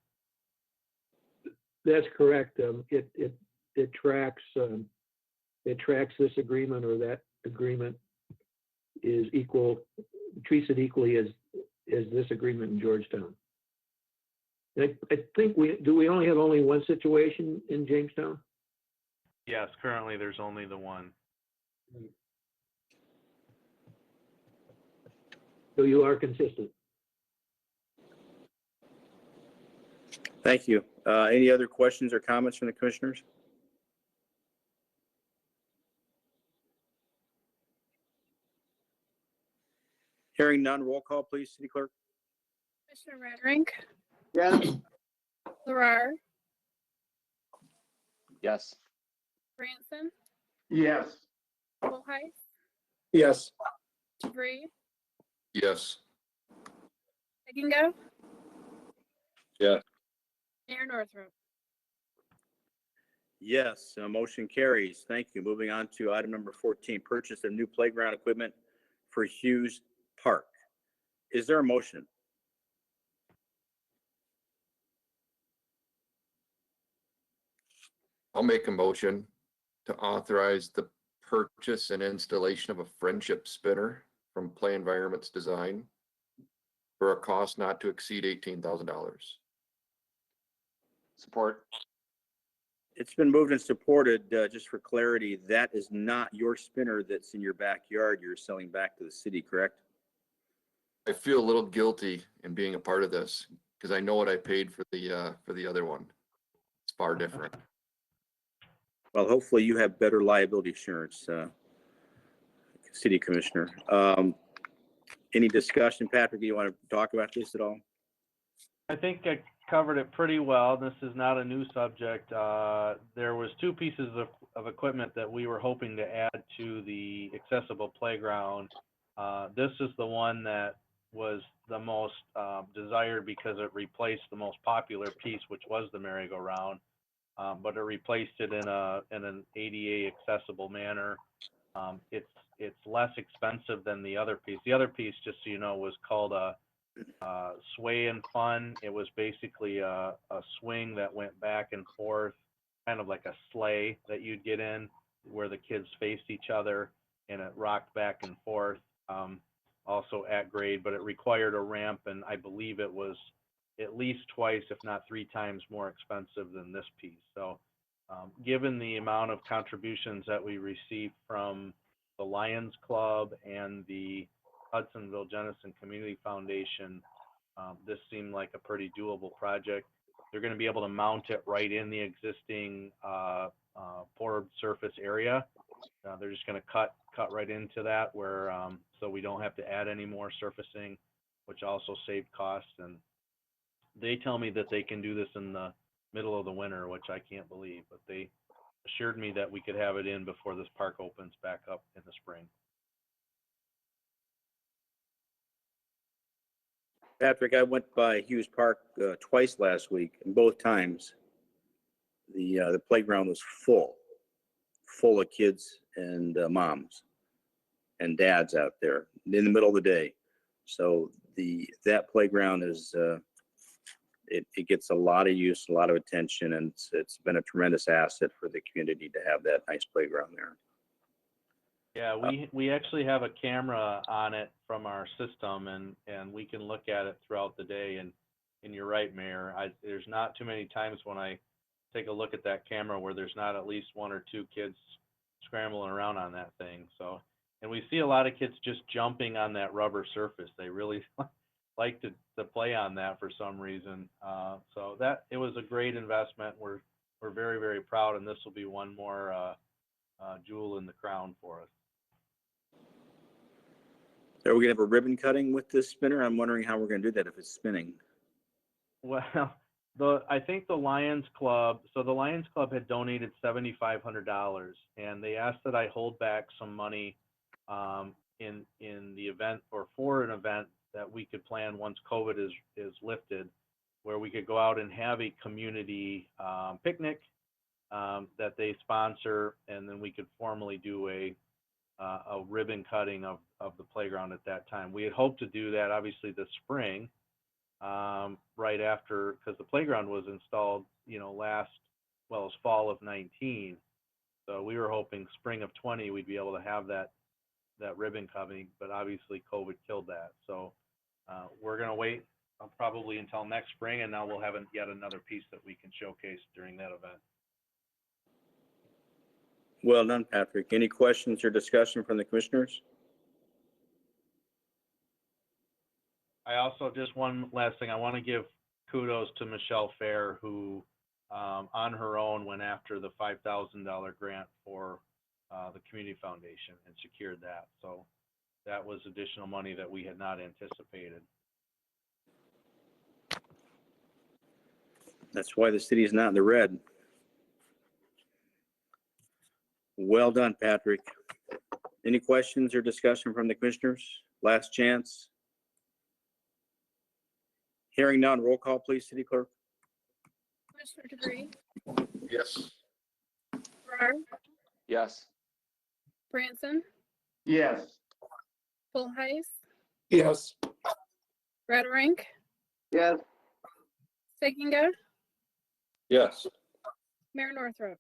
That's correct. It tracks this agreement, or that agreement is equal, treats it equally as this agreement in Georgetown. I think we only have one situation in Jamestown? Yes, currently there's only the one. So you are consistent. Thank you. Any other questions or comments from the commissioners? Hearing none, roll call, please, City Clerk. Commissioner Radrink, Yes. Larar, Yes. Branson, Yes. Volheis, Yes. DeVries, Yes. Eggingo, Yes. Mayor Northrop. Yes, motion carries. Thank you. Moving on to item number 14, purchase of new playground equipment for Hughes Park. Is there a motion? I'll make a motion to authorize the purchase and installation of a friendship spinner from Play Environments Design for a cost not to exceed $18,000. Support. It's been moved and supported. Just for clarity, that is not your spinner that's in your backyard you're selling back to the city, correct? I feel a little guilty in being a part of this because I know what I paid for the other one. It's far different. Well, hopefully you have better liability insurance, City Commissioner. Any discussion, Patrick? Do you want to talk about this at all? I think I covered it pretty well. This is not a new subject. There was two pieces of equipment that we were hoping to add to the accessible playground. This is the one that was the most desired because it replaced the most popular piece, which was the merry-go-round, but it replaced it in an ADA accessible manner. It's less expensive than the other piece. The other piece, just so you know, was called a Sway and Fun. It was basically a swing that went back and forth, kind of like a sleigh that you'd get in, where the kids faced each other and it rocked back and forth. Also at grade, but it required a ramp, and I believe it was at least twice, if not three times more expensive than this piece. So given the amount of contributions that we received from the Lions Club and the Hudsonville Jenison Community Foundation, this seemed like a pretty doable project. They're going to be able to mount it right in the existing poured surface area. They're just going to cut right into that, where so we don't have to add any more surfacing, which also saved costs. And they tell me that they can do this in the middle of the winter, which I can't believe, but they assured me that we could have it in before this park opens back up in the spring. Patrick, I went by Hughes Park twice last week, and both times the playground was full of kids and moms and dads out there in the middle of the day. So that playground is it gets a lot of use, a lot of attention, and it's been a tremendous asset for the community to have that nice playground there. Yeah, we actually have a camera on it from our system, and we can look at it throughout the day. And you're right, Mayor. There's not too many times when I take a look at that camera where there's not at least one or two kids scrambling around on that thing. So, and we see a lot of kids just jumping on that rubber surface. They really like to play on that for some reason. So that it was a great investment. We're very, very proud, and this will be one more jewel in the crown for us. Are we gonna have a ribbon cutting with this spinner? I'm wondering how we're gonna do that if it's spinning. Well, I think the Lions Club, so the Lions Club had donated $7,500, and they asked that I hold back some money in the event, or for an event that we could plan once COVID is lifted, where we could go out and have a community picnic that they sponsor, and then we could formally do a ribbon cutting of the playground at that time. We had hoped to do that obviously this spring, right after, because the playground was installed, it was fall of 19. So we were hoping spring of 20 we'd be able to have that ribbon cutting, but obviously COVID killed that. So we're gonna wait probably until next spring, and now we'll have yet another piece that we can showcase during that event. Well done, Patrick. Any questions or discussion from the commissioners? I also, just one last thing, I want to give kudos to Michelle Fair, who on her own went after the $5,000 grant for the Community Foundation and secured that. So that was additional money that we had not anticipated. That's why the city is not in the red. Well done, Patrick. Any questions or discussion from the commissioners? Last chance. Hearing none, roll call, please, City Clerk. Commissioner Degree, Yes. Farrar, Yes. Branson, Yes. Bullheis, Yes. Redderink, yes, Feikinga, Yes. Mayor Northrop.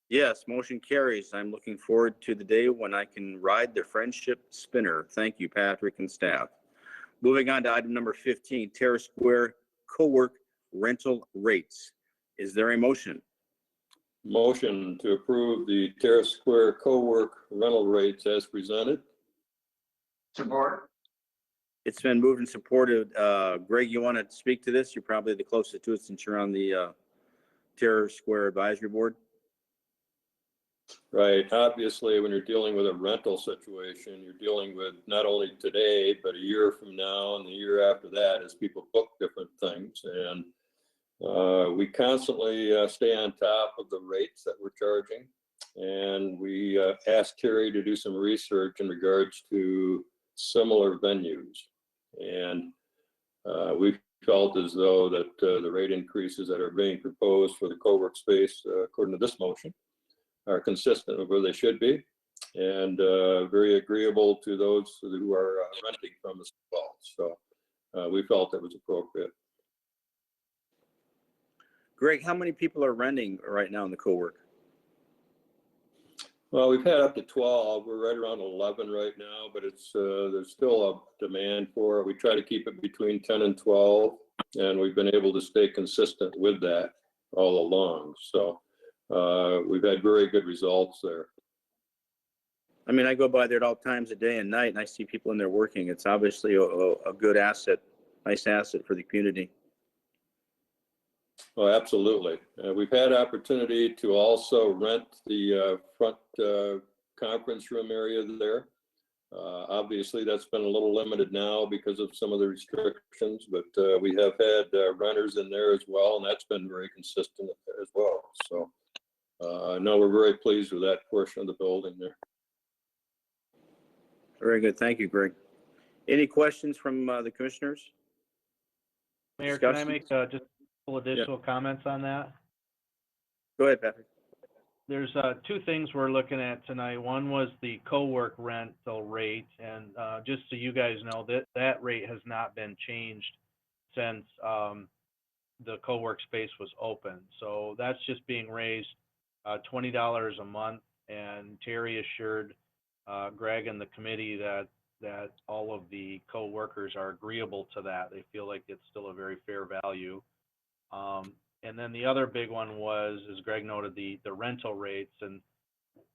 Yes, motion carries. I'm looking forward to the day when I can ride the Friendship Spinner. Thank you, Patrick and staff. Moving on to item number 15, Terrace Square co-work rental rates. Is there a motion? Motion to approve the Terrace Square co-work rental rates as presented. Support. It's been moved and supported. Greg, you want to speak to this? You're probably the closest to it since you're on the Terrace Square Advisory Board. Right. Obviously, when you're dealing with a rental situation, you're dealing with not only today, but a year from now and the year after that as people book different things. And we constantly stay on top of the rates that we're charging. And we asked Terry to do some research in regards to similar venues. And we felt as though that the rate increases that are being proposed for the co-work space, according to this motion, are consistent with where they should be, and very agreeable to those who are renting from us as well. So we felt it was appropriate. Greg, how many people are renting right now in the co-work? Well, we've had up to 12. We're right around 11 right now, but it's there's still a demand for it. We try to keep it between 10 and 12, and we've been able to stay consistent with that all along. So we've had very good results there. I mean, I go by there at all times of day and night, and I see people in there working. It's obviously a good asset, nice asset for the community. Oh, absolutely. We've had opportunity to also rent the front conference room area there. Obviously, that's been a little limited now because of some of the restrictions, but we have had renters in there as well, and that's been very consistent as well. So no, we're very pleased with that portion of the building there. Very good. Thank you, Greg. Any questions from the commissioners? Mayor, can I Discussions? make just a couple additional comments on that? Go ahead, Patrick. There's two things we're looking at tonight. One was the co-work rental rate, and just so you guys know, that rate has not been changed since the co-work space was open. So that's just being raised $20 a month, and Terry assured Greg and the committee that all of the co-workers are agreeable to that. They feel like it's still a very fair value. And then the other big one was, as Greg noted, the rental rates. And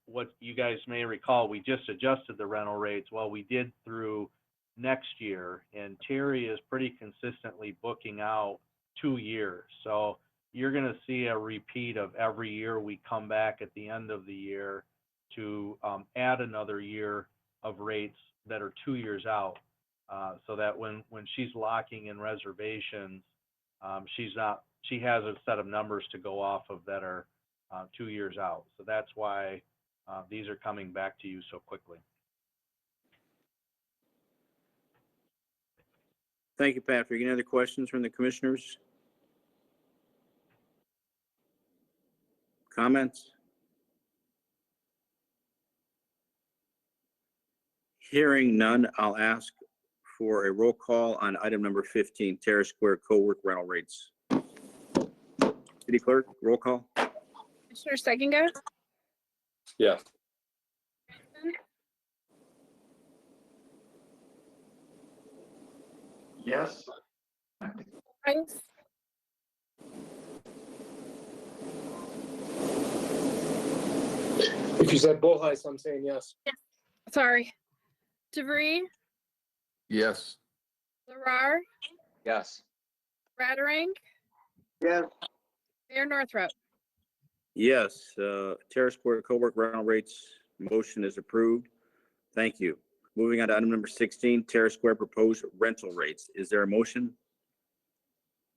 what you guys may recall, we just adjusted the rental rates. Well, we did through next year, and Terry is pretty consistently booking out 2 years. So you're going to see a repeat of every year we come back at the end of the year to add another year of rates that are 2 years out, so that when she's locking in reservations, she has a set of numbers to go off of that are 2 years out. So that's why these are coming back to you so quickly. Thank you, Patrick. Any other questions from the commissioners? Comments? Hearing none, I'll ask for a roll call on item number 15, Terrace Square co-work rental rates. City Clerk, roll call. Commissioner Stegenga? Yeah. Yes. Price? If you said Bullheis, I'm saying yes. Sorry. DeVries? Yes. Larar? Yes. Radering? yes, Mayor Northrop? Yes, Terrace Square co-work rental rates motion is approved. Thank you. Moving on to item number 16, Terrace Square proposed rental rates. Is there a motion?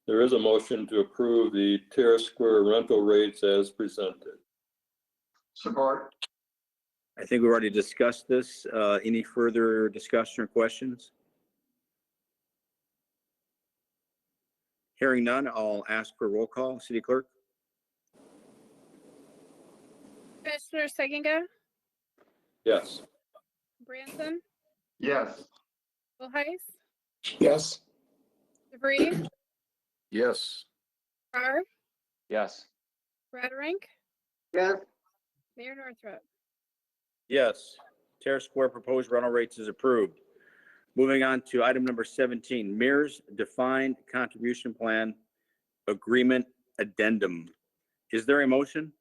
There is a motion to approve the Terrace Square rental rates as presented. Support. I think we've already discussed this. Any further discussion or questions? Hearing none, I'll ask for a roll call. City Clerk? Commissioner Stegenga? Yes. Branson? Yes. Bullheis? Yes. DeVries? Yes. Larar? Yes. Radering? yes, Mayor Northrop? Yes. Terrace Square proposed rental rates is approved. Moving on to item number 17, Mayor's Defined Contribution Plan Agreement Addendum. Is there a motion?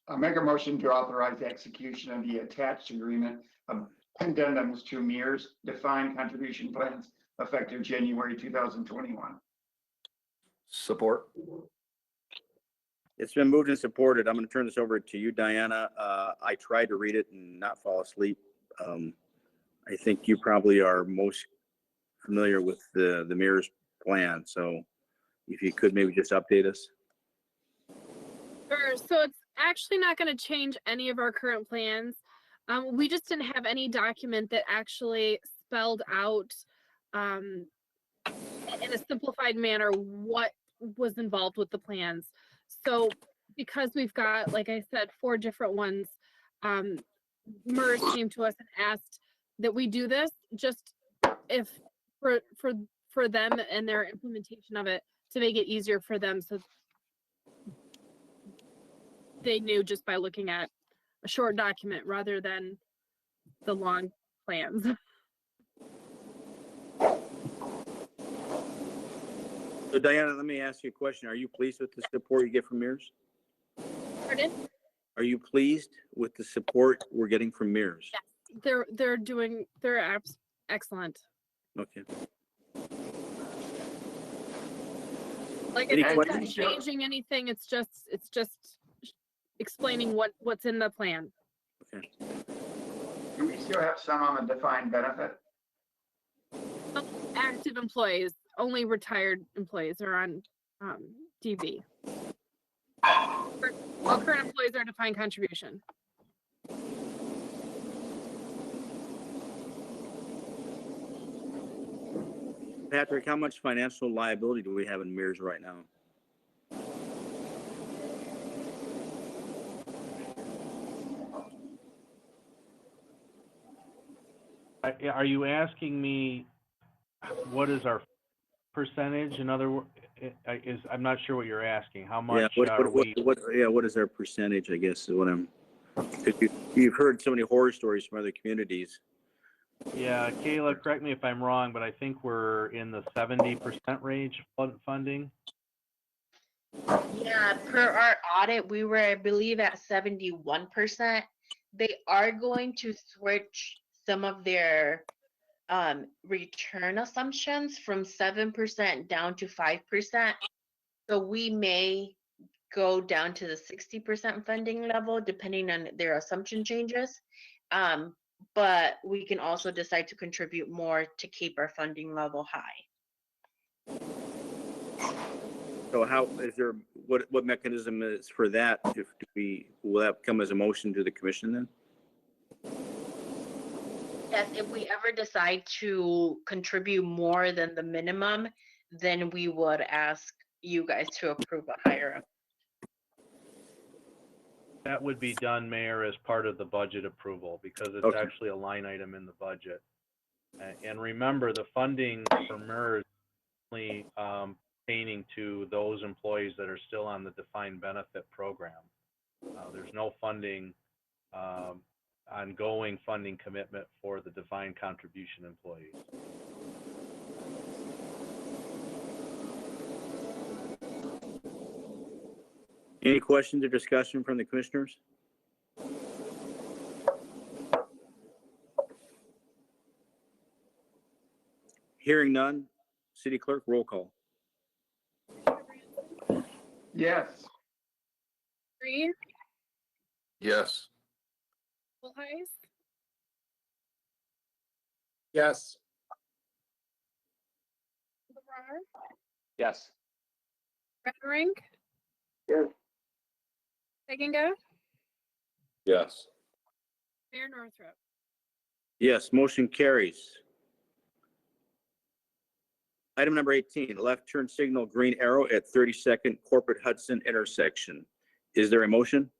I'll make a motion to authorize the execution of the attached agreement of addendums to MERS defined contribution plans effective January 2021. Support. It's been moved and supported. I'm going to turn this over to you, Diana. I tried to read it and not fall asleep. I think you probably are most familiar with the mayor's plan. So if you could maybe just update us. Sure. So it's actually not going to change any of our current plans. We just didn't have any document that actually spelled out in a simplified manner what was involved with the plans. So because we've got, like I said, 4 different ones, MERS came to us and asked that we do this just if for them and their implementation of it to make it easier for them, so they knew just by looking at a short document rather than the long plans. So Diana, let me ask you a question. Are you pleased with the support you get from MERS? Pardon? Are you pleased with the support we're getting from MERS? Yes, they're excellent. Okay. Like Any it's not questions? changing anything. It's just explaining what's in the plan. Okay. Do we still have some on the defined benefit? Active employees, only retired employees are on DB. All current employees are defined contribution. Patrick, how much financial liability do we have in MERS right now? Are you asking me what is our percentage? In other words, I'm not sure what you're asking. How much are we? What is our percentage, I guess, is what I'm, 'cause you've heard so many horror stories from other communities. Yeah, Kayla, correct me if I'm wrong, but I think we're in the 70% range funding. Yeah, per our audit, we were, I believe, at 71%. They are going to switch some of their return assumptions from 7% down to 5%. So we may go down to the 60% funding level depending on their assumption changes. But we can also decide to contribute more to keep our funding level high. So how is there, what mechanism is for that? Will that come as a motion to the commission then? Yes, if we ever decide to contribute more than the minimum, then we would ask you guys to approve a higher amount. That would be done, Mayor, as part of the budget approval because it's Okay. actually a line item in the budget. And remember, the funding for MERS is only pertaining to those employees that are still on the defined benefit program. There's no funding, ongoing funding commitment for the defined contribution employees. Any questions or discussion from the commissioners? Hearing none, city clerk, roll call. Yes. Reed, Yes. Bullheyes, Yes. LeBrar, Yes. Redring, Yes. Hagenga, Yes. Mayor Northrop. Yes, motion carries. Item number 18, left turn signal green arrow at 32nd Corporate Hudson intersection. Is there a motion?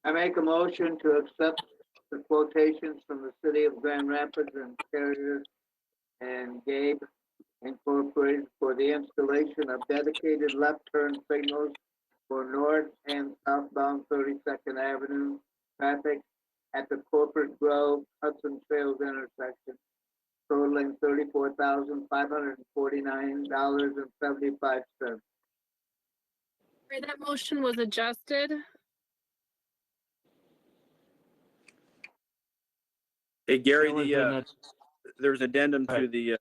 I make a motion to accept the quotations from the city of Grand Rapids and Carrier and Gabe Incorporated for the installation of dedicated left turn signals for north and southbound 32nd Avenue traffic at the Corporate Grove Hudson Trails intersection, totaling $34,549.75. That motion was adjusted. Hey, Gary, There was an there's addendum to the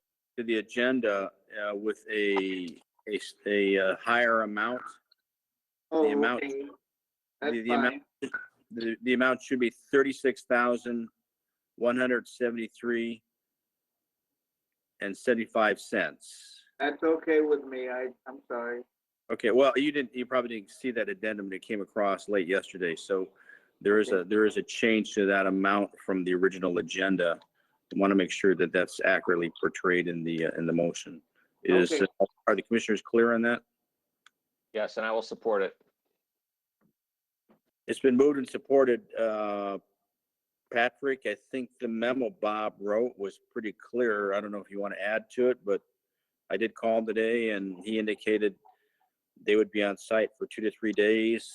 agenda with a higher amount. Oh, The amount, okay. That's the amount, fine. the amount should be 36,173 and 75 cents. That's okay with me. I'm sorry. Okay, well, you probably didn't see that addendum that came across late yesterday. So there is a change to that amount from the original agenda. I want to make sure that that's accurately portrayed in the motion. Okay. Are the commissioners clear on that? Yes, and I will support it. It's been moved and supported. Patrick, I think the memo Bob wrote was pretty clear. I don't know if you want to add to it, but I did call him today and he indicated they would be on site for 2 to 3 days.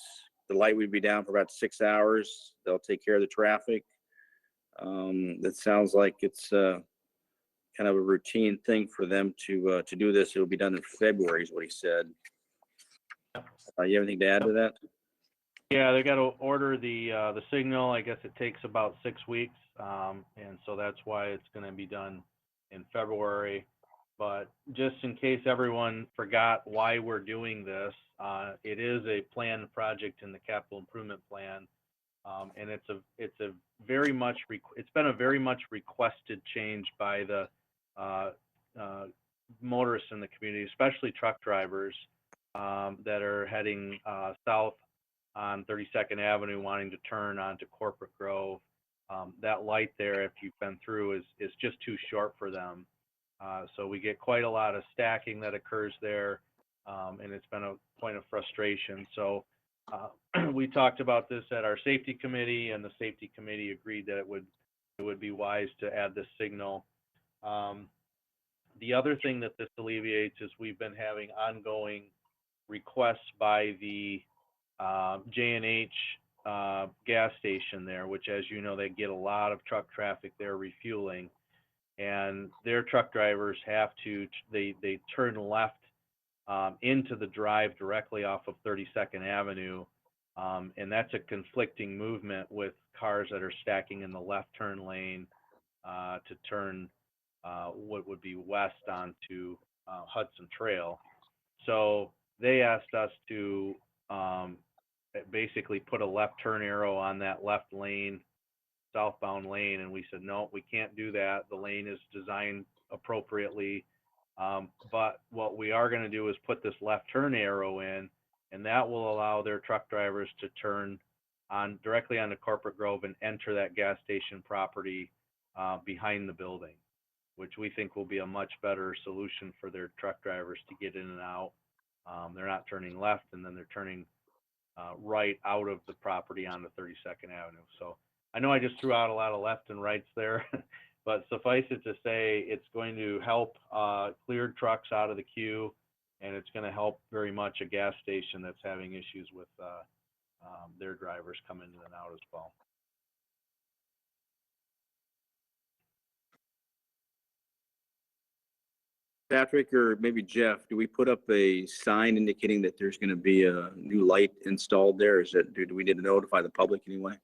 The light would be down for about 6 hours. They'll take care of the traffic. That sounds like it's kind of a routine thing for them to do this. It'll be done in February is what he said. You have anything to add to that? Yeah, they got to order the signal. I guess it takes about 6 weeks, and so that's why it's going to be done in February. But just in case everyone forgot why we're doing this, it is a planned project in the capital improvement plan. And it's a very much, it's been a very much requested change by the motorists in the community, especially truck drivers that are heading south on 32nd Avenue wanting to turn onto Corporate Grove. That light there, if you've been through, is just too short for them. So we get quite a lot of stacking that occurs there, and it's been a point of frustration. So we talked about this at our safety committee, and the safety committee agreed that it would be wise to add this signal. The other thing that this alleviates is we've been having ongoing requests by the J&H gas station there, which, as you know, they get a lot of truck traffic there refueling, and their truck drivers have to, they turn left into the drive directly off of 32nd Avenue, and that's a conflicting movement with cars that are stacking in the left turn lane to turn what would be west onto Hudson Trail. So they asked us to basically put a left turn arrow on that left lane, southbound lane, and we said, no, we can't do that. The lane is designed appropriately. But what we are going to do is put this left turn arrow in, and that will allow their truck drivers to turn on directly onto Corporate Grove and enter that gas station property behind the building, which we think will be a much better solution for their truck drivers to get in and out. They're not turning left, and then they're turning right out of the property onto 32nd Avenue. So I know I just threw out a lot of left and rights there, but suffice it to say, it's going to help clear trucks out of the queue, and it's going to help very much a gas station that's having issues with their drivers coming in and out as well. Patrick, or maybe Jeff, do we put up a sign indicating that there's going to be a new light installed there? Is that, do we need to notify the public anyway?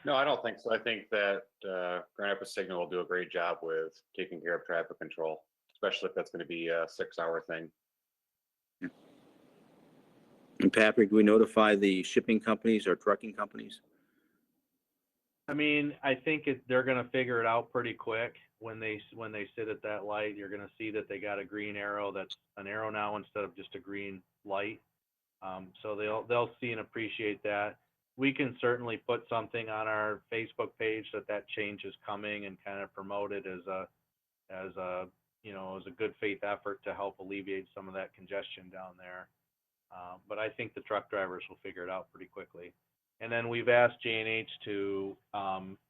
No, I don't think so. I think that Grand Rapids Signal will do a great job with taking care of traffic control, especially if that's going to be a 6-hour thing. Yeah. And Patrick, do we notify the shipping companies or trucking companies? I mean, I think they're going to figure it out pretty quick. When they sit at that light, you're going to see that they got a green arrow that's an arrow now instead of just a green light. So they'll see and appreciate that. We can certainly put something on our Facebook page that change is coming and kind of promote it as a good faith effort to help alleviate some of that congestion down there. But I think the truck drivers will figure it out pretty quickly. And then we've asked J&H to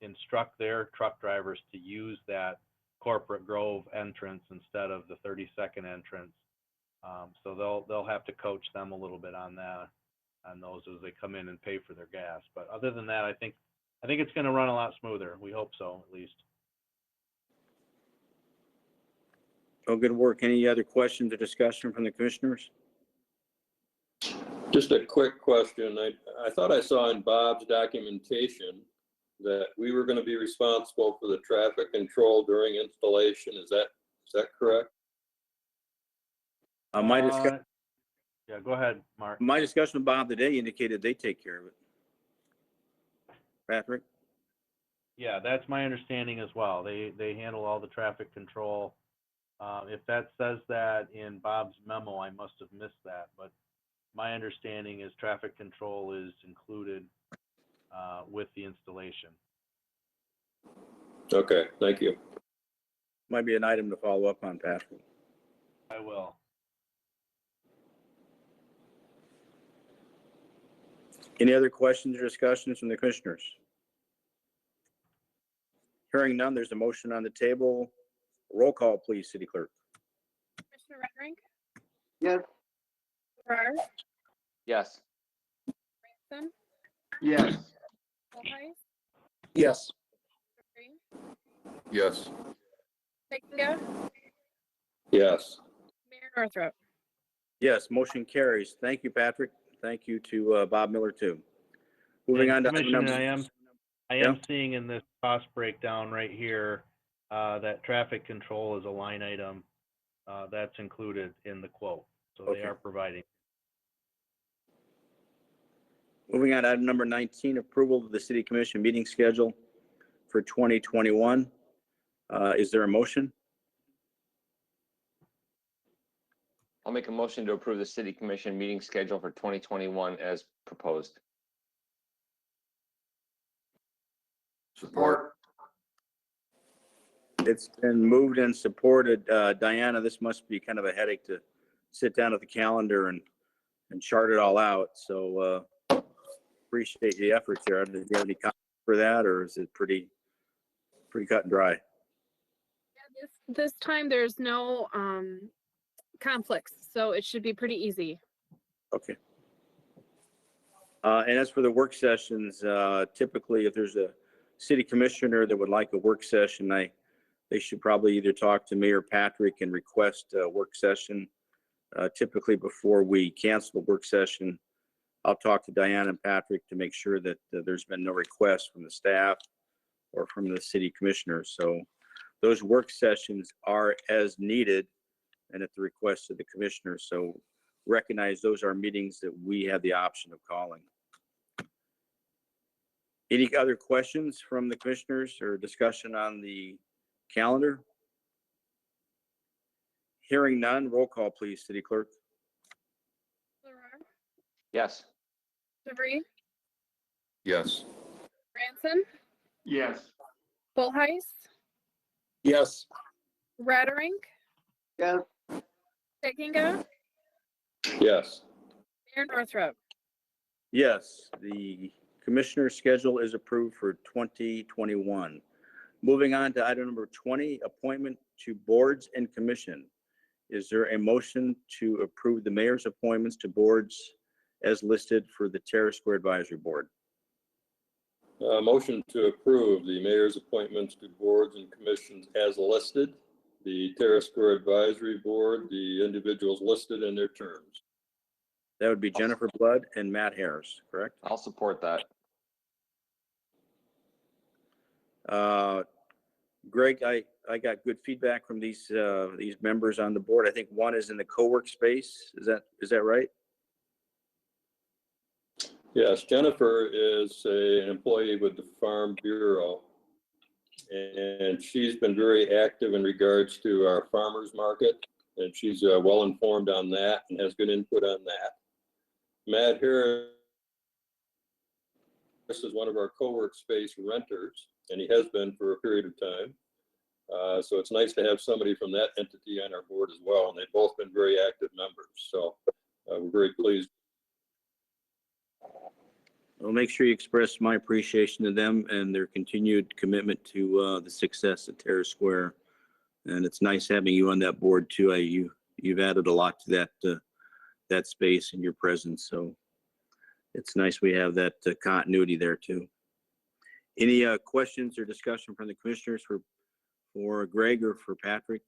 instruct their truck drivers to use that Corporate Grove entrance instead of the 32nd entrance. So they'll have to coach them a little bit on those as they come in and pay for their gas. But other than that, I think it's going to run a lot smoother. We hope so, at least. Oh, good work. Any other questions or discussion from the commissioners? Just a quick question. I thought I saw in Bob's documentation that we were going to be responsible for the traffic control during installation. Is that correct? My discussion. Yeah, go ahead, Mark. My discussion with Bob today indicated they take care of it. Patrick? Yeah, that's my understanding as well. They handle all the traffic control. If that says that in Bob's memo, I must have missed that, but my understanding is traffic control is included with the installation. Okay, thank you. Might be an item to follow up on, Patrick. I will. Any other questions or discussions from the commissioners? Hearing none, there's a motion on the table. Roll call, please, City Clerk. Commissioner Redring, Yes. Farrar, Yes. Ransom, Yes. Bullhise, Yes. Green, Yes. Feikinga, Yes. Mayor Northrop. Yes, motion carries. Thank you, Patrick. Thank you to Bob Miller, too. Moving on to item Commissioner, number. I am seeing in this cost breakdown right here that traffic control is a line item that's included in the quote. So they Okay. are providing. Moving on to item number 19, approval of the city commission meeting schedule for 2021. Is there a motion? I'll make a motion to approve the city commission meeting schedule for 2021 as proposed. Support. It's been moved and supported. Diana, this must be kind of a headache to sit down at the calendar and chart it all out. So appreciate the efforts here. Do you have any comments for that, or is it pretty cut and dry? Yeah, this time there's no conflicts, so it should be pretty easy. Okay. And as for the work sessions, typically if there's a city commissioner that would like a work session, they should probably either talk to me or Patrick and request a work session. Typically before we cancel the work session, I'll talk to Diana and Patrick to make sure that there's been no request from the staff or from the city commissioners. So those work sessions are as needed and at the request of the commissioners. So recognize those are meetings that we have the option of calling. Any other questions from the commissioners or discussion on the calendar? Hearing none, roll call please, city clerk. Yes. DeVries, Yes. Branson, Yes. Bullheis, Yes. Radering, Yes. Tekinga, Yes. Mayor Northrop. Yes, the commissioner schedule is approved for 2021. Moving on to item number 20, appointment to boards and commission. Is there a motion to approve the mayor's appointments to boards as listed for the Terrace Square Advisory Board? Motion to approve the mayor's appointments to boards and commissions as listed. The Terrace Square Advisory Board, the individuals listed in their terms. That would be Jennifer Blood and Matt Harris, correct? I'll support that. Greg, I got good feedback from these members on the board. I think one is in the co-work space. Is that right? Yes, Jennifer is an employee with the Farm Bureau, and she's been very active in regards to our farmers market, and she's well informed on that and has good input on that. Matt Harris is one of our co-work space renters, and he has been for a period of time. So it's nice to have somebody from that entity on our board as well, and they've both been very active members. So we're very pleased. I'll make sure you express my appreciation to them and their continued commitment to the success of Terrace Square. And it's nice having you on that board too. You've added a lot to that space and your presence. So it's nice we have that continuity there too. Any questions or discussion from the commissioners for Greg or for Patrick?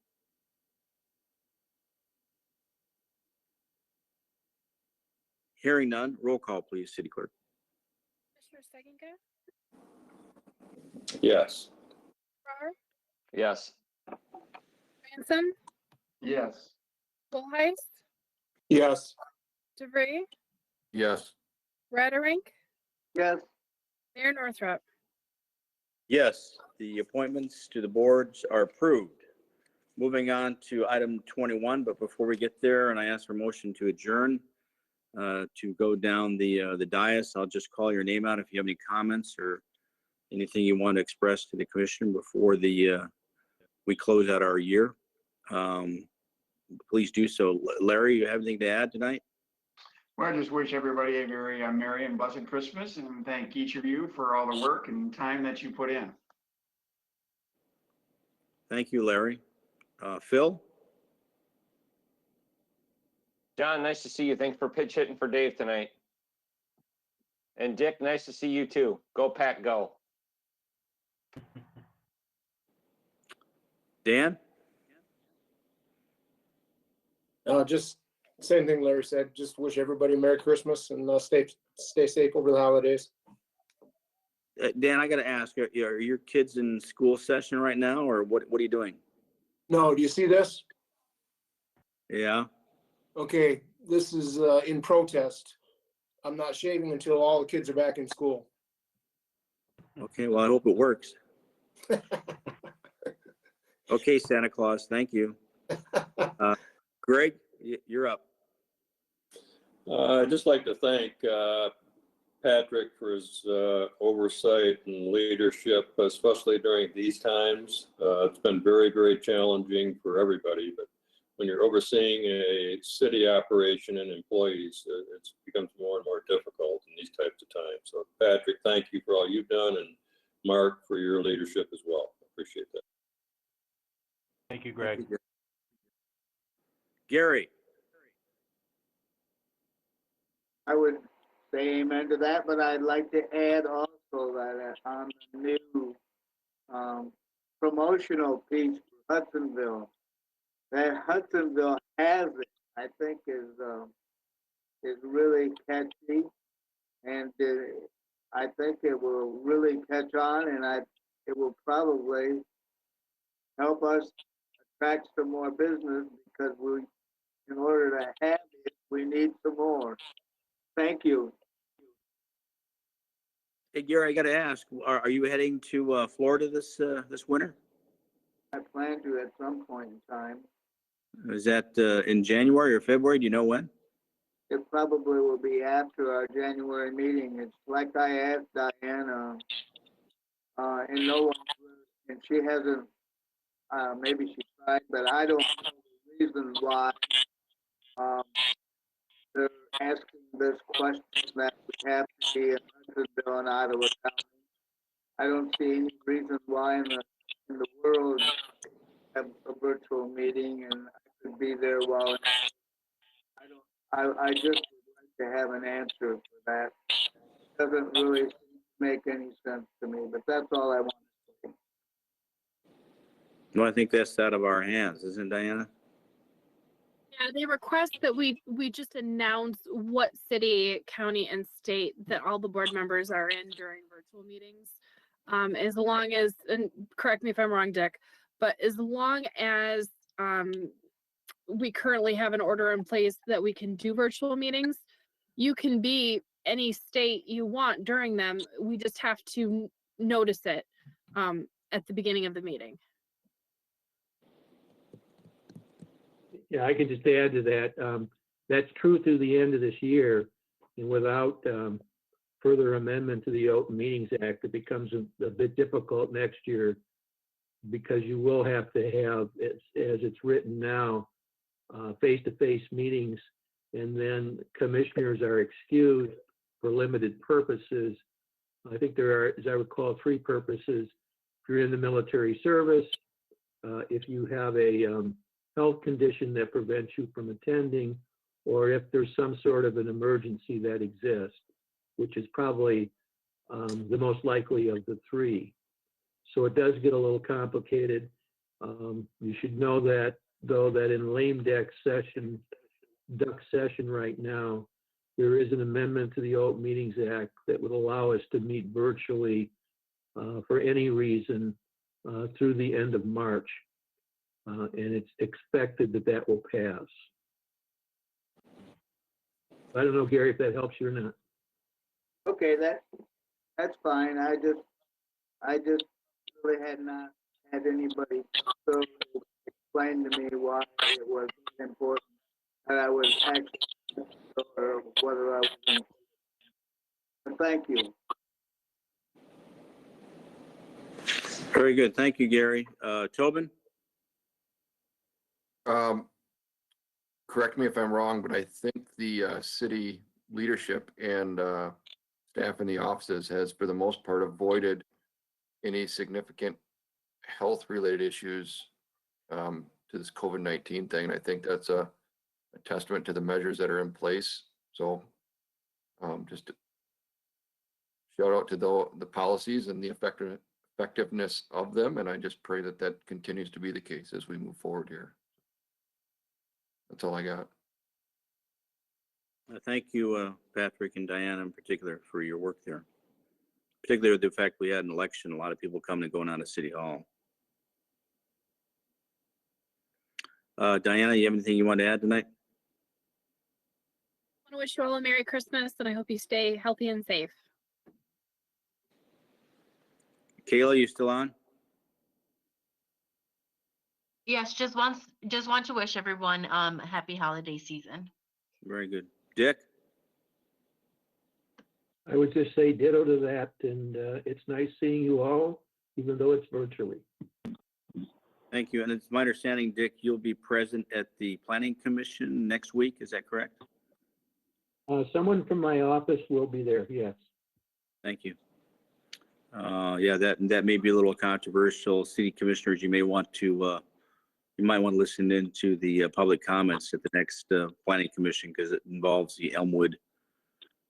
Hearing none, roll call please, city clerk. Commissioner Tekinga, Yes. Farrar, Yes. Branson, Yes. Bullheis, Yes. DeVries, Yes. Radering, Yes. Mayor Northrop. Yes, the appointments to the boards are approved. Moving on to item 21, but before we get there, and I ask for motion to adjourn, to go down the dais, I'll just call your name out if you have any comments or anything you want to express to the commission before we close out our year. Please do so. Larry, you have anything to add tonight? Well, I just wish everybody a very merry and blessed Christmas, and thank each of you for all the work and time that you put in. Thank you, Larry. Phil? John, nice to see you. Thanks for pitch hitting for Dave tonight. And Dick, nice to see you too. Go Pack, go. Dan? Just same thing Larry said. Just wish everybody Merry Christmas and stay safe over the holidays. Dan, I got to ask, are your kids in school session right now, or what are you doing? No, do you see this? Yeah. Okay, this is in protest. I'm not shaving until all the kids are back in school. Okay, well, I hope it works. Okay, Santa Claus, thank you. Greg, you're up. I'd just like to thank Patrick for his oversight and leadership, especially during these times. It's been very, very challenging for everybody, but when you're overseeing a city operation and employees, it becomes more and more difficult in these types of times. So Patrick, thank you for all you've done, and Mark for your leadership as well. I appreciate that. Thank you, Greg. Gary. I would say amen to that, but I'd like to add also that on the new promotional piece for Hudsonville, that Hudsonville has it, I think is really catchy, and I think it will really catch on, and it will probably help us attract some more business, because in order to have it, we need some more. Thank you. Hey, Gary, I got to ask, are you heading to Florida this winter? I plan to at some point in time. Is that in January or February? Do you know when? It probably will be after our January meeting. It's like I asked Diana, and no one, and she hasn't, maybe she tried, but I don't know the reason why they're asking this question that we have to be in Hudsonville and Ottawa County. I don't see any reason why in the world have a virtual meeting, and I could be there while I just would like to have an answer for that. It doesn't really make any sense to me, but that's all I want to say. Well, I think that's out of our hands, isn't it, Diana? Yeah, they request that we just announce what city, county, and state that all the board members are in during virtual meetings. As long as, and correct me if I'm wrong, Dick, but as long as we currently have an order in place that we can do virtual meetings, you can be any state you want during them. We just have to notice it at the beginning of the meeting. Yeah, I can just add to that. That's true through the end of this year, and without further amendment to the Open Meetings Act, it becomes a bit difficult next year, because you will have to have, as it's written now, face-to-face meetings, and then commissioners are excused for limited purposes. I think there are, as I recall, 3 purposes. If you're in the military service, if you have a health condition that prevents you from attending, or if there's some sort of an emergency that exists, which is probably the most likely of the 3. So it does get a little complicated. You should know that, though, that in lame duck session right now, there is an amendment to the Open Meetings Act that would allow us to meet virtually for any reason through the end of March. And it's expected that that will pass. I don't know, Gary, if that helps you or not. Okay, that's fine. I just really had not had anybody thoroughly explain to me why it was important that I was actually, or whether I was in. But thank you. Very good. Thank you, Gary. Tobin? Correct me if I'm wrong, but I think the city leadership and staff in the offices has, for the most part, avoided any significant health-related issues to this COVID-19 thing. And I think that's a testament to the measures that are in place. So just shout out to the policies and the effectiveness of them. And I just pray that that continues to be the case as we move forward here. That's all I got. Thank you, Patrick and Diana in particular, for your work there. Particularly with the fact we had an election, a lot of people coming and going out of City Hall. Diana, you have anything you want to add tonight? I want to wish you all a Merry Christmas, and I hope you stay healthy and safe. Kayla, you still on? Yes, just want to wish everyone a happy holiday season. Very good. Dick? I would just say ditto to that, and it's nice seeing you all, even though it's virtually. Thank you. And it's my understanding, Dick, you'll be present at the Planning Commission next week. Is that correct? Someone from my office will be there, yes. Thank you. Yeah, that may be a little controversial. City commissioners, you might want to listen into the public comments at the next Planning Commission because it involves the Elmwood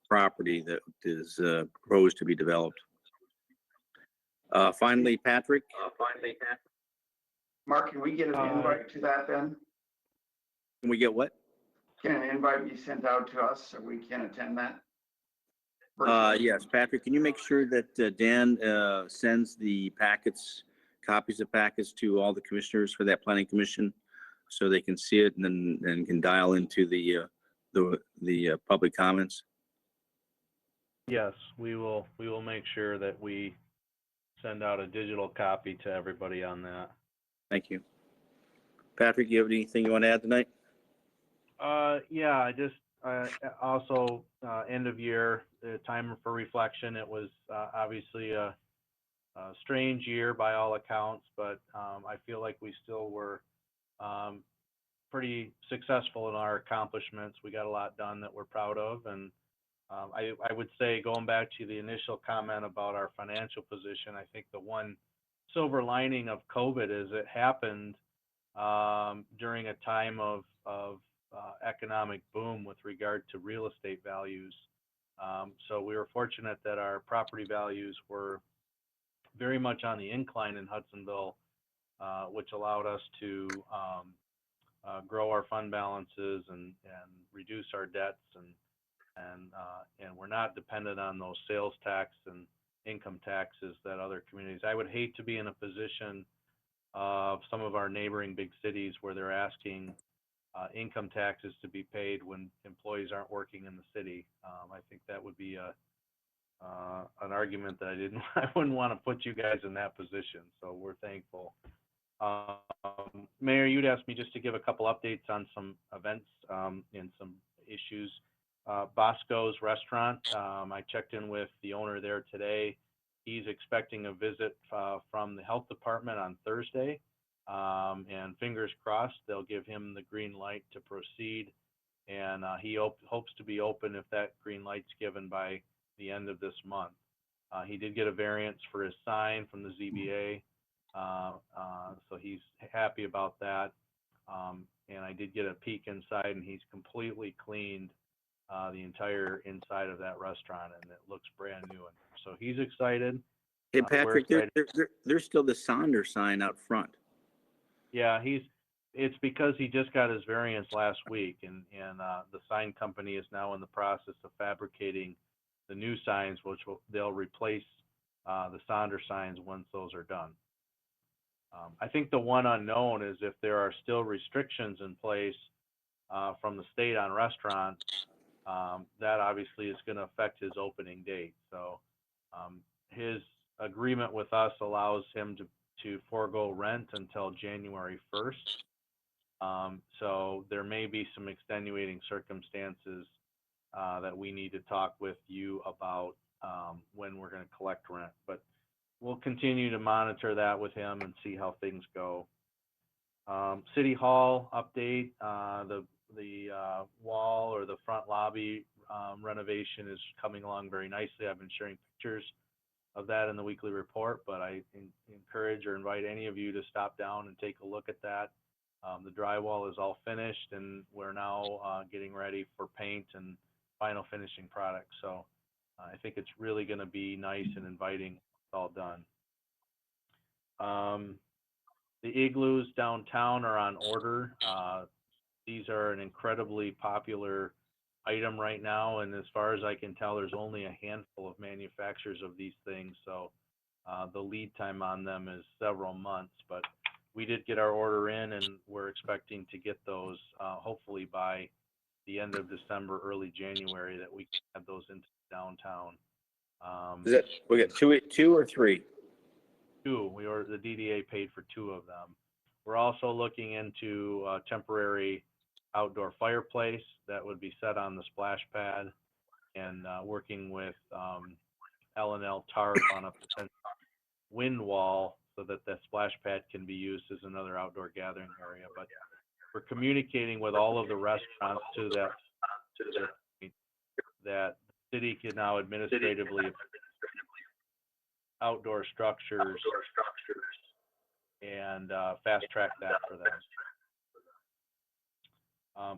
property that is proposed to be developed. Finally, Patrick. Mark, can we get an invite to that then? Can we get what? Can an invite be sent out to us so we can attend that? Yes, Patrick, can you make sure that Dan sends the copies of packets to all the commissioners for that Planning Commission so they can see it and then can dial into the public comments? Yes, we will make sure that we send out a digital copy to everybody on that. Thank you. Patrick, you have anything you want to add tonight? Yeah, I just also end of year, time for reflection. It was obviously a strange year by all accounts, but I feel like we still were pretty successful in our accomplishments. We got a lot done that we're proud of, and I would say, going back to the initial comment about our financial position, I think the one silver lining of COVID is it happened during a time of economic boom with regard to real estate values. So we were fortunate that our property values were very much on the incline in Hudsonville, which allowed us to grow our fund balances and reduce our debts, and we're not dependent on those sales tax and income taxes that other communities. I would hate to be in a position of some of our neighboring big cities where they're asking income taxes to be paid when employees aren't working in the city. I think that would be an argument that I wouldn't want to put you guys in that position. So we're thankful. Mayor, you'd asked me just to give a couple updates on some events and some issues. Bosco's Restaurant, I checked in with the owner there today. He's expecting a visit from the health department on Thursday, and fingers crossed they'll give him the green light to proceed, and he hopes to be open if that green light's given by the end of this month. He did get a variance for his sign from the ZBA, so he's happy about that, and I did get a peek inside, and he's completely cleaned the entire inside of that restaurant, and it looks brand new. And so he's excited. Hey, Patrick, there's still the Sonder sign out front. Yeah, it's because he just got his variance last week, and the sign company is now in the process of fabricating the new signs, which they'll replace the Sonder signs once those are done. I think the one unknown is if there are still restrictions in place from the state on restaurants. That obviously is going to affect his opening date. So his agreement with us allows him to forego rent until January 1st. So there may be some extenuating circumstances that we need to talk with you about when we're going to collect rent. But we'll continue to monitor that with him and see how things go. City Hall update, the wall or the front lobby renovation is coming along very nicely. I've been sharing pictures of that in the weekly report, but I encourage or invite any of you to stop down and take a look at that. The drywall is all finished, and we're now getting ready for paint and final finishing products. So I think it's really going to be nice and inviting. It's all done. The igloos downtown are on order. These are an incredibly popular item right now, and as far as I can tell, there's only a handful of manufacturers of these things, so the lead time on them is several months, but we did get our order in, and we're expecting to get those hopefully by the end of December, early January, that we can have those into downtown. Is that, we got two or three? Two, the DDA paid for two of them. We're also looking into a temporary outdoor fireplace that would be set on the splash pad, and working with L&L Tarp on a potential wind wall so that the splash pad can be used as another outdoor gathering area. But we're communicating with all of the restaurants to that the city can now administratively outdoor structures and fast track that for them.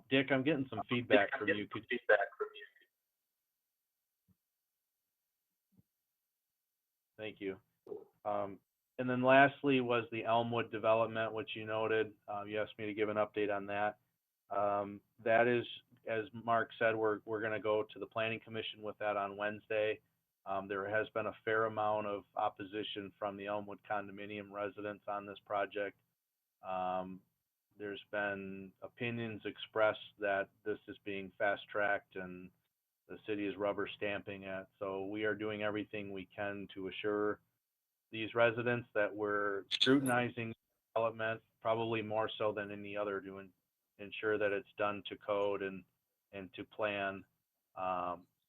Dick, I'm getting some feedback from you. Thank you. And then lastly was the Elmwood development, which you noted. You asked me to give an update on that. That is, as Mark said, we're going to go to the Planning Commission with that on Wednesday. There has been a fair amount of opposition from the Elmwood condominium residents on this project. There's been opinions expressed that this is being fast-tracked and the city is rubber stamping it. So we are doing everything we can to assure these residents that we're scrutinizing development, probably more so than any other, to ensure that it's done to code and to plan,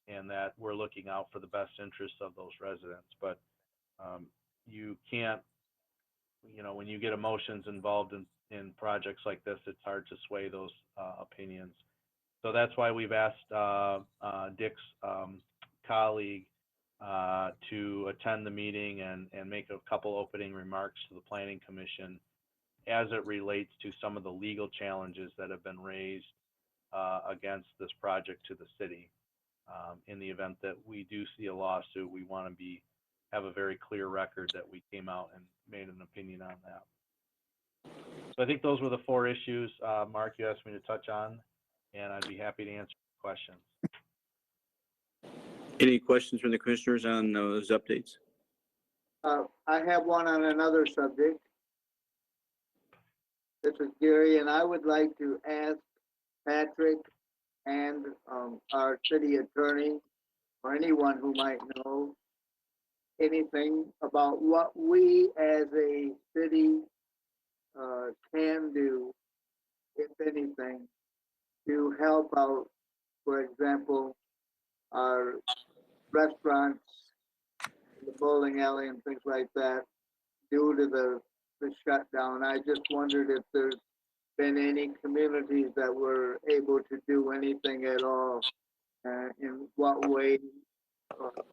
and that we're looking out for the best interests of those residents. But you can't, when you get emotions involved in projects like this, it's hard to sway those opinions. So that's why we've asked Dick's colleague to attend the meeting and make a couple opening remarks to the Planning Commission as it relates to some of the legal challenges that have been raised against this project to the city. In the event that we do see a lawsuit, we want to have a very clear record that we came out and made an opinion on that. So I think those were the four issues, Mark, you asked me to touch on, and I'd be happy to answer questions. Any questions from the commissioners on those updates? I have one on another subject. This is Gary, and I would like to ask Patrick and our city attorney, or anyone who might know anything about what we as a city can do, if anything, to help out, for example, our restaurants, the bowling alley and things like that, due to the shutdown. I just wondered if there's been any communities that were able to do anything at all, in what way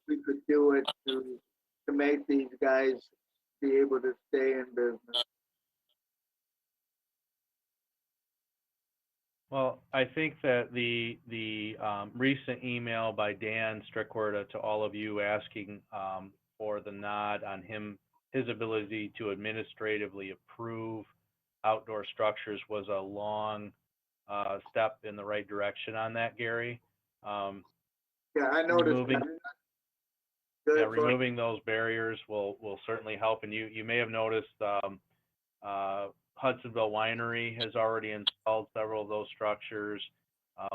we could do it to make these guys be able to stay in business. Well, I think that the recent email by Dan Strickward to all of you asking for the nod on his ability to administratively approve outdoor structures was a long step in the right direction on that, Gary. Yeah, I noticed that. Removing those barriers will certainly help. And you may have noticed Hudsonville Winery has already installed several of those structures.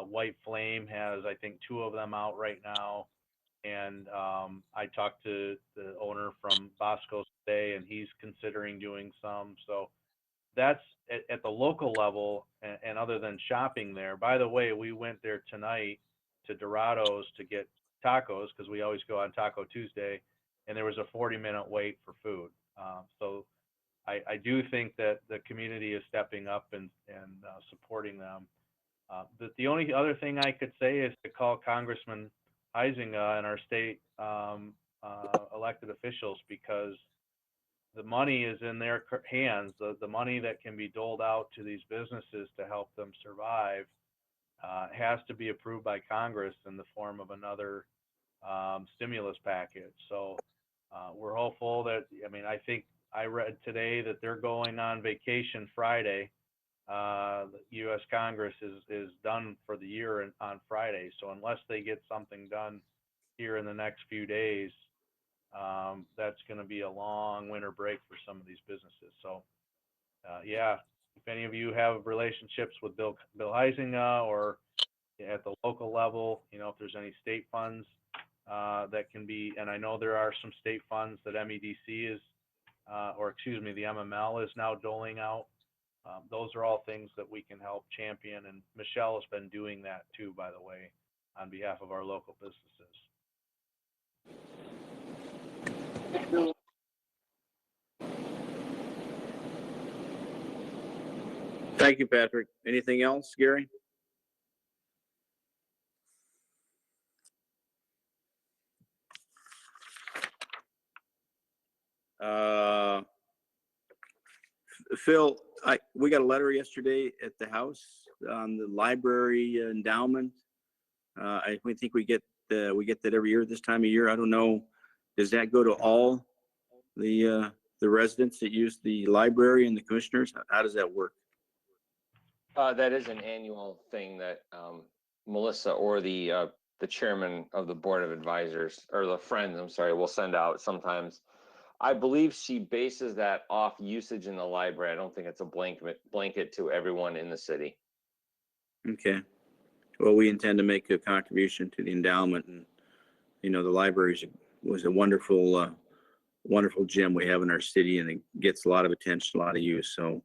White Flame has, I think, 2 of them out right now. And I talked to the owner from Bosco today, and he's considering doing some. So that's at the local level, and other than shopping there. By the way, we went there tonight to Dorado's to get tacos, because we always go on Taco Tuesday, and there was a 40-minute wait for food. So I do think that the community is stepping up and supporting them. The only other thing I could say is to call Congressman Huizinga and our state elected officials, because the money is in their hands. The money that can be doled out to these businesses to help them survive has to be approved by Congress in the form of another stimulus package. So we're hopeful that, I think I read today that they're going on vacation Friday. The U.S. Congress is done for the year on Friday. So unless they get something done here in the next few days, that's going to be a long winter break for some of these businesses. So yeah, if any of you have relationships with Bill Huizinga or at the local level, you know, if there's any state funds that can be, and I know there are some state funds that MEDC is, or excuse me, the MML is now doling out. Those are all things that we can help champion, and Michelle has been doing that too, by the way, on behalf of our local businesses. Thank you, Patrick. Anything else, Gary? Phil, we got a letter yesterday at the house on the library endowment. We think we get that every year this time of year. I don't know. Does that go to all the residents that use the library and the commissioners? How does that work? That is an annual thing that Melissa or the chairman of the board of advisors, or the friends, I'm sorry, will send out sometimes. I believe she bases that off usage in the library. I don't think it's a blanket to everyone in the city. Okay. Well, we intend to make a contribution to the endowment, and you know, the library was a wonderful, wonderful gem we have in our city, and it gets a lot of attention, a lot of use. So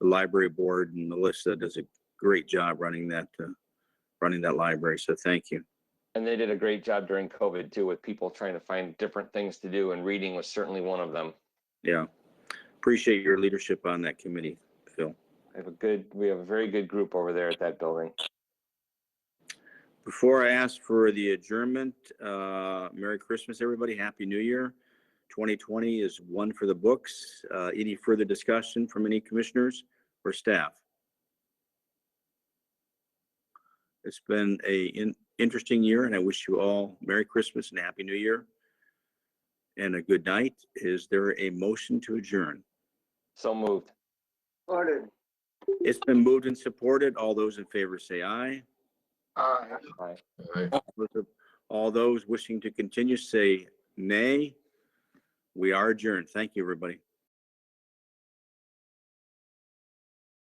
the library board and Melissa does a great job running that library. So thank you. And they did a great job during COVID too, with people trying to find different things to do, and reading was certainly one of them. Yeah. Appreciate your leadership on that committee, Phil. We have a very good group over there at that building. Before I ask for the adjournment, Merry Christmas, everybody. Happy New Year. 2020 is one for the books. Any further discussion from any commissioners or staff? It's been an interesting year, and I wish you all Merry Christmas and Happy New Year and a good night. Is there a motion to adjourn? So moved. Ordered. It's been moved and supported. All those in favor say aye. Aye. All those wishing to continue say nay. We are adjourned. Thank you, everybody.